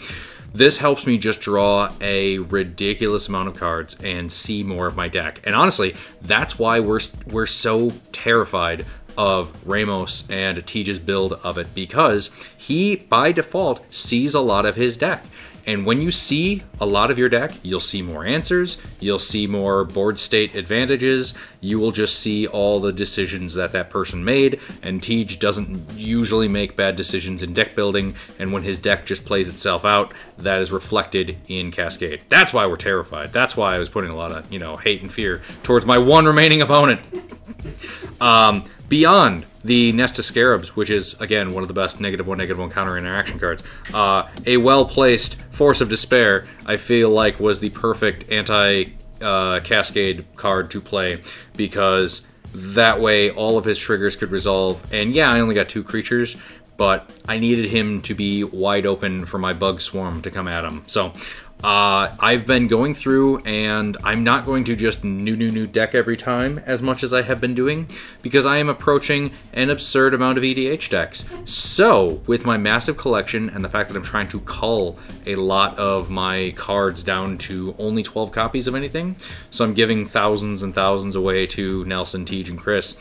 this helps me just draw a ridiculous amount of cards and see more of my deck. And honestly, that's why we're so terrified of Ramos and Tej's build of it, because he, by default, sees a lot of his deck. And when you see a lot of your deck, you'll see more answers, you'll see more board state advantages, you will just see all the decisions that person made, and Tej doesn't usually make bad decisions in deck building, and when his deck just plays itself out, that is reflected in Cascade. That's why we're terrified. That's why I was putting a lot of, hate and fear towards my one remaining opponent. Beyond the Nest of Scarabs, which is, again, one of the best -1/-1 counter interaction cards, a well-placed Force of Despair, I feel like, was the perfect anti-Cascade card to play, because that way all of his triggers could resolve. And yeah, I only got 2 creatures, but I needed him to be wide open for my bug swarm to come at him. So I've been going through, and I'm not going to just new deck every time as much as I have been doing, because I am approaching an absurd amount of EDH decks. So with my massive collection and the fact that I'm trying to cull a lot of my cards down to only 12 copies of anything, so I'm giving thousands and thousands away to Nelson, Tej, and Chris.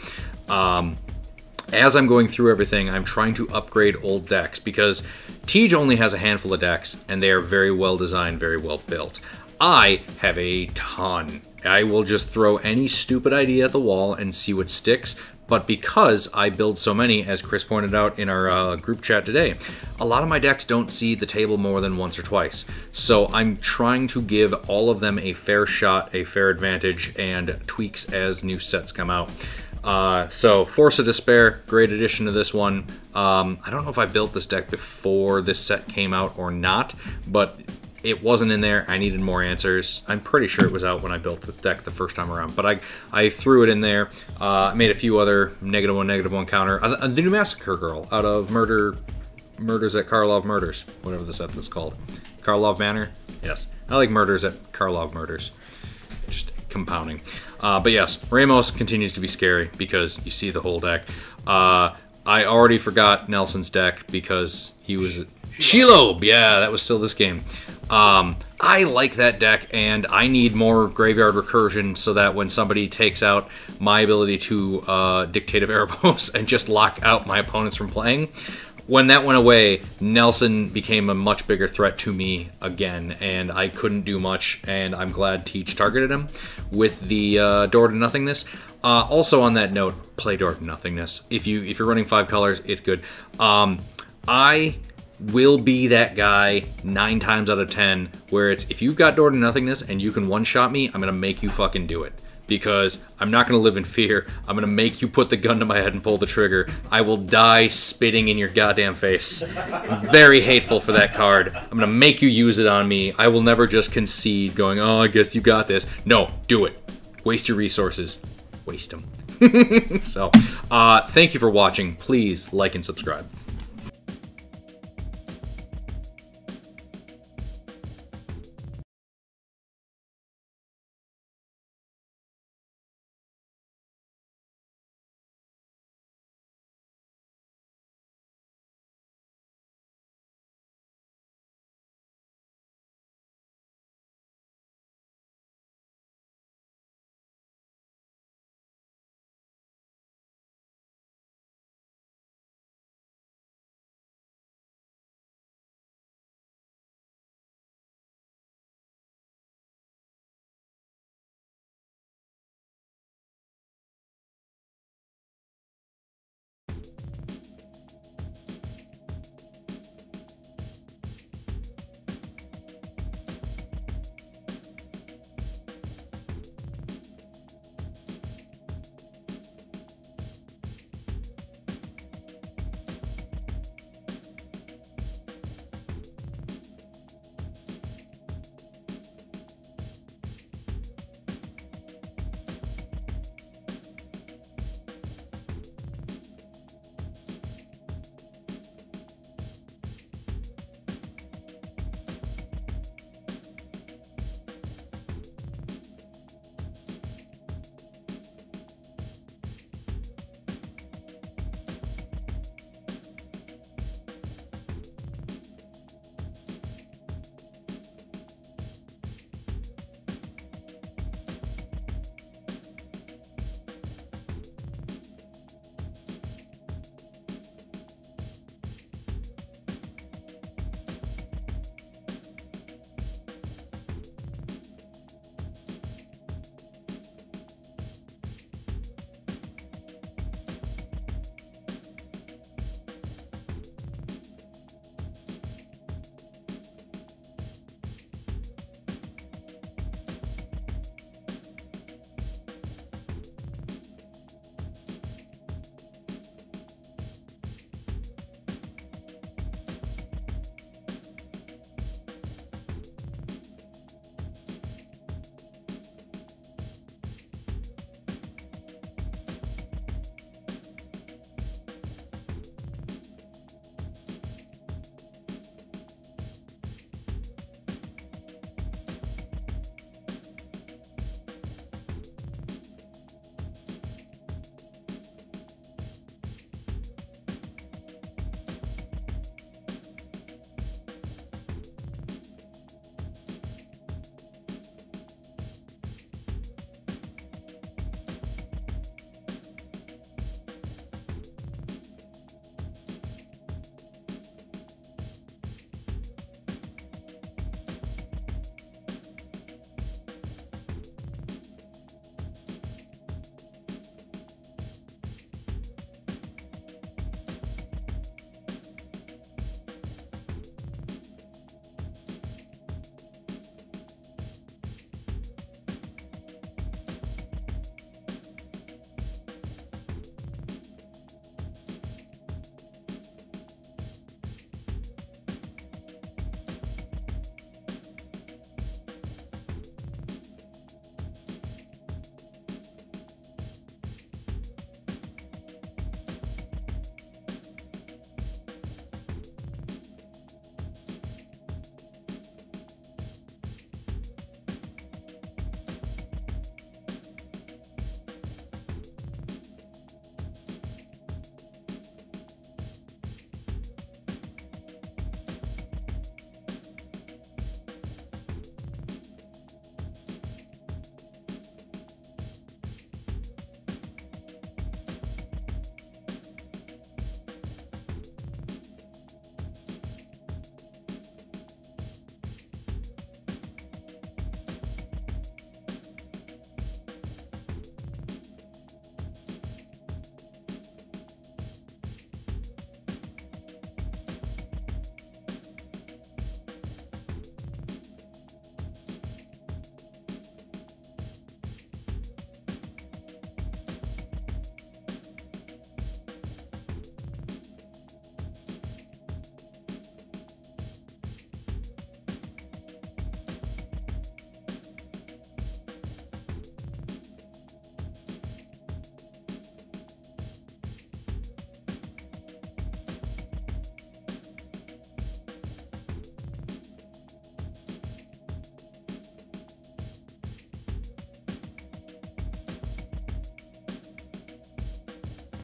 As I'm going through everything, I'm trying to upgrade old decks, because Tej only has a handful of decks, and they are very well designed, very well built. I have a ton. I will just throw any stupid idea at the wall and see what sticks, but because I build so many, as Chris pointed out in our group chat today, a lot of my decks don't see the table more than once or twice. So I'm trying to give all of them a fair shot, a fair advantage, and tweaks as new sets come out. So Force of Despair, great addition to this one. I don't know if I built this deck before this set came out or not, but it wasn't in there. I needed more answers. I'm pretty sure it was out when I built the deck the first time around, but I threw it in there. I made a few other -1/-1 counter. The new Massacre Girl out of Murders at Karlov Murders, whatever the set is called. Karlov Manor? Yes. I like Murders at Karlov Murders. Just compounding. But yes, Ramos continues to be scary because you see the whole deck. I already forgot Nelson's deck because he was... Shelob! Yeah, that was still this game. I like that deck, and I need more graveyard recursion so that when somebody takes out my ability to Dictate of Erebos and just lock out my opponents from playing, when that went away, Nelson became a much bigger threat to me again, and I couldn't do much, and I'm glad Tej targeted him with the Door to Nothingness. Also on that note, play Door to Nothingness. If you're running 5 colors, it's good. I will be that guy 9 times out of 10 where it's, if you've got Door to Nothingness and you can one-shot me, I'm going to make you fucking do it. Because I'm not going to live in fear. I'm going to make you put the gun to my head and pull the trigger. I will die spitting in your goddamn face. Very hateful for that card. I'm going to make you use it on me. I will never just concede going, oh, I guess you got this. No, do it. Waste your resources. Waste them. So, thank you for watching. Please like and subscribe.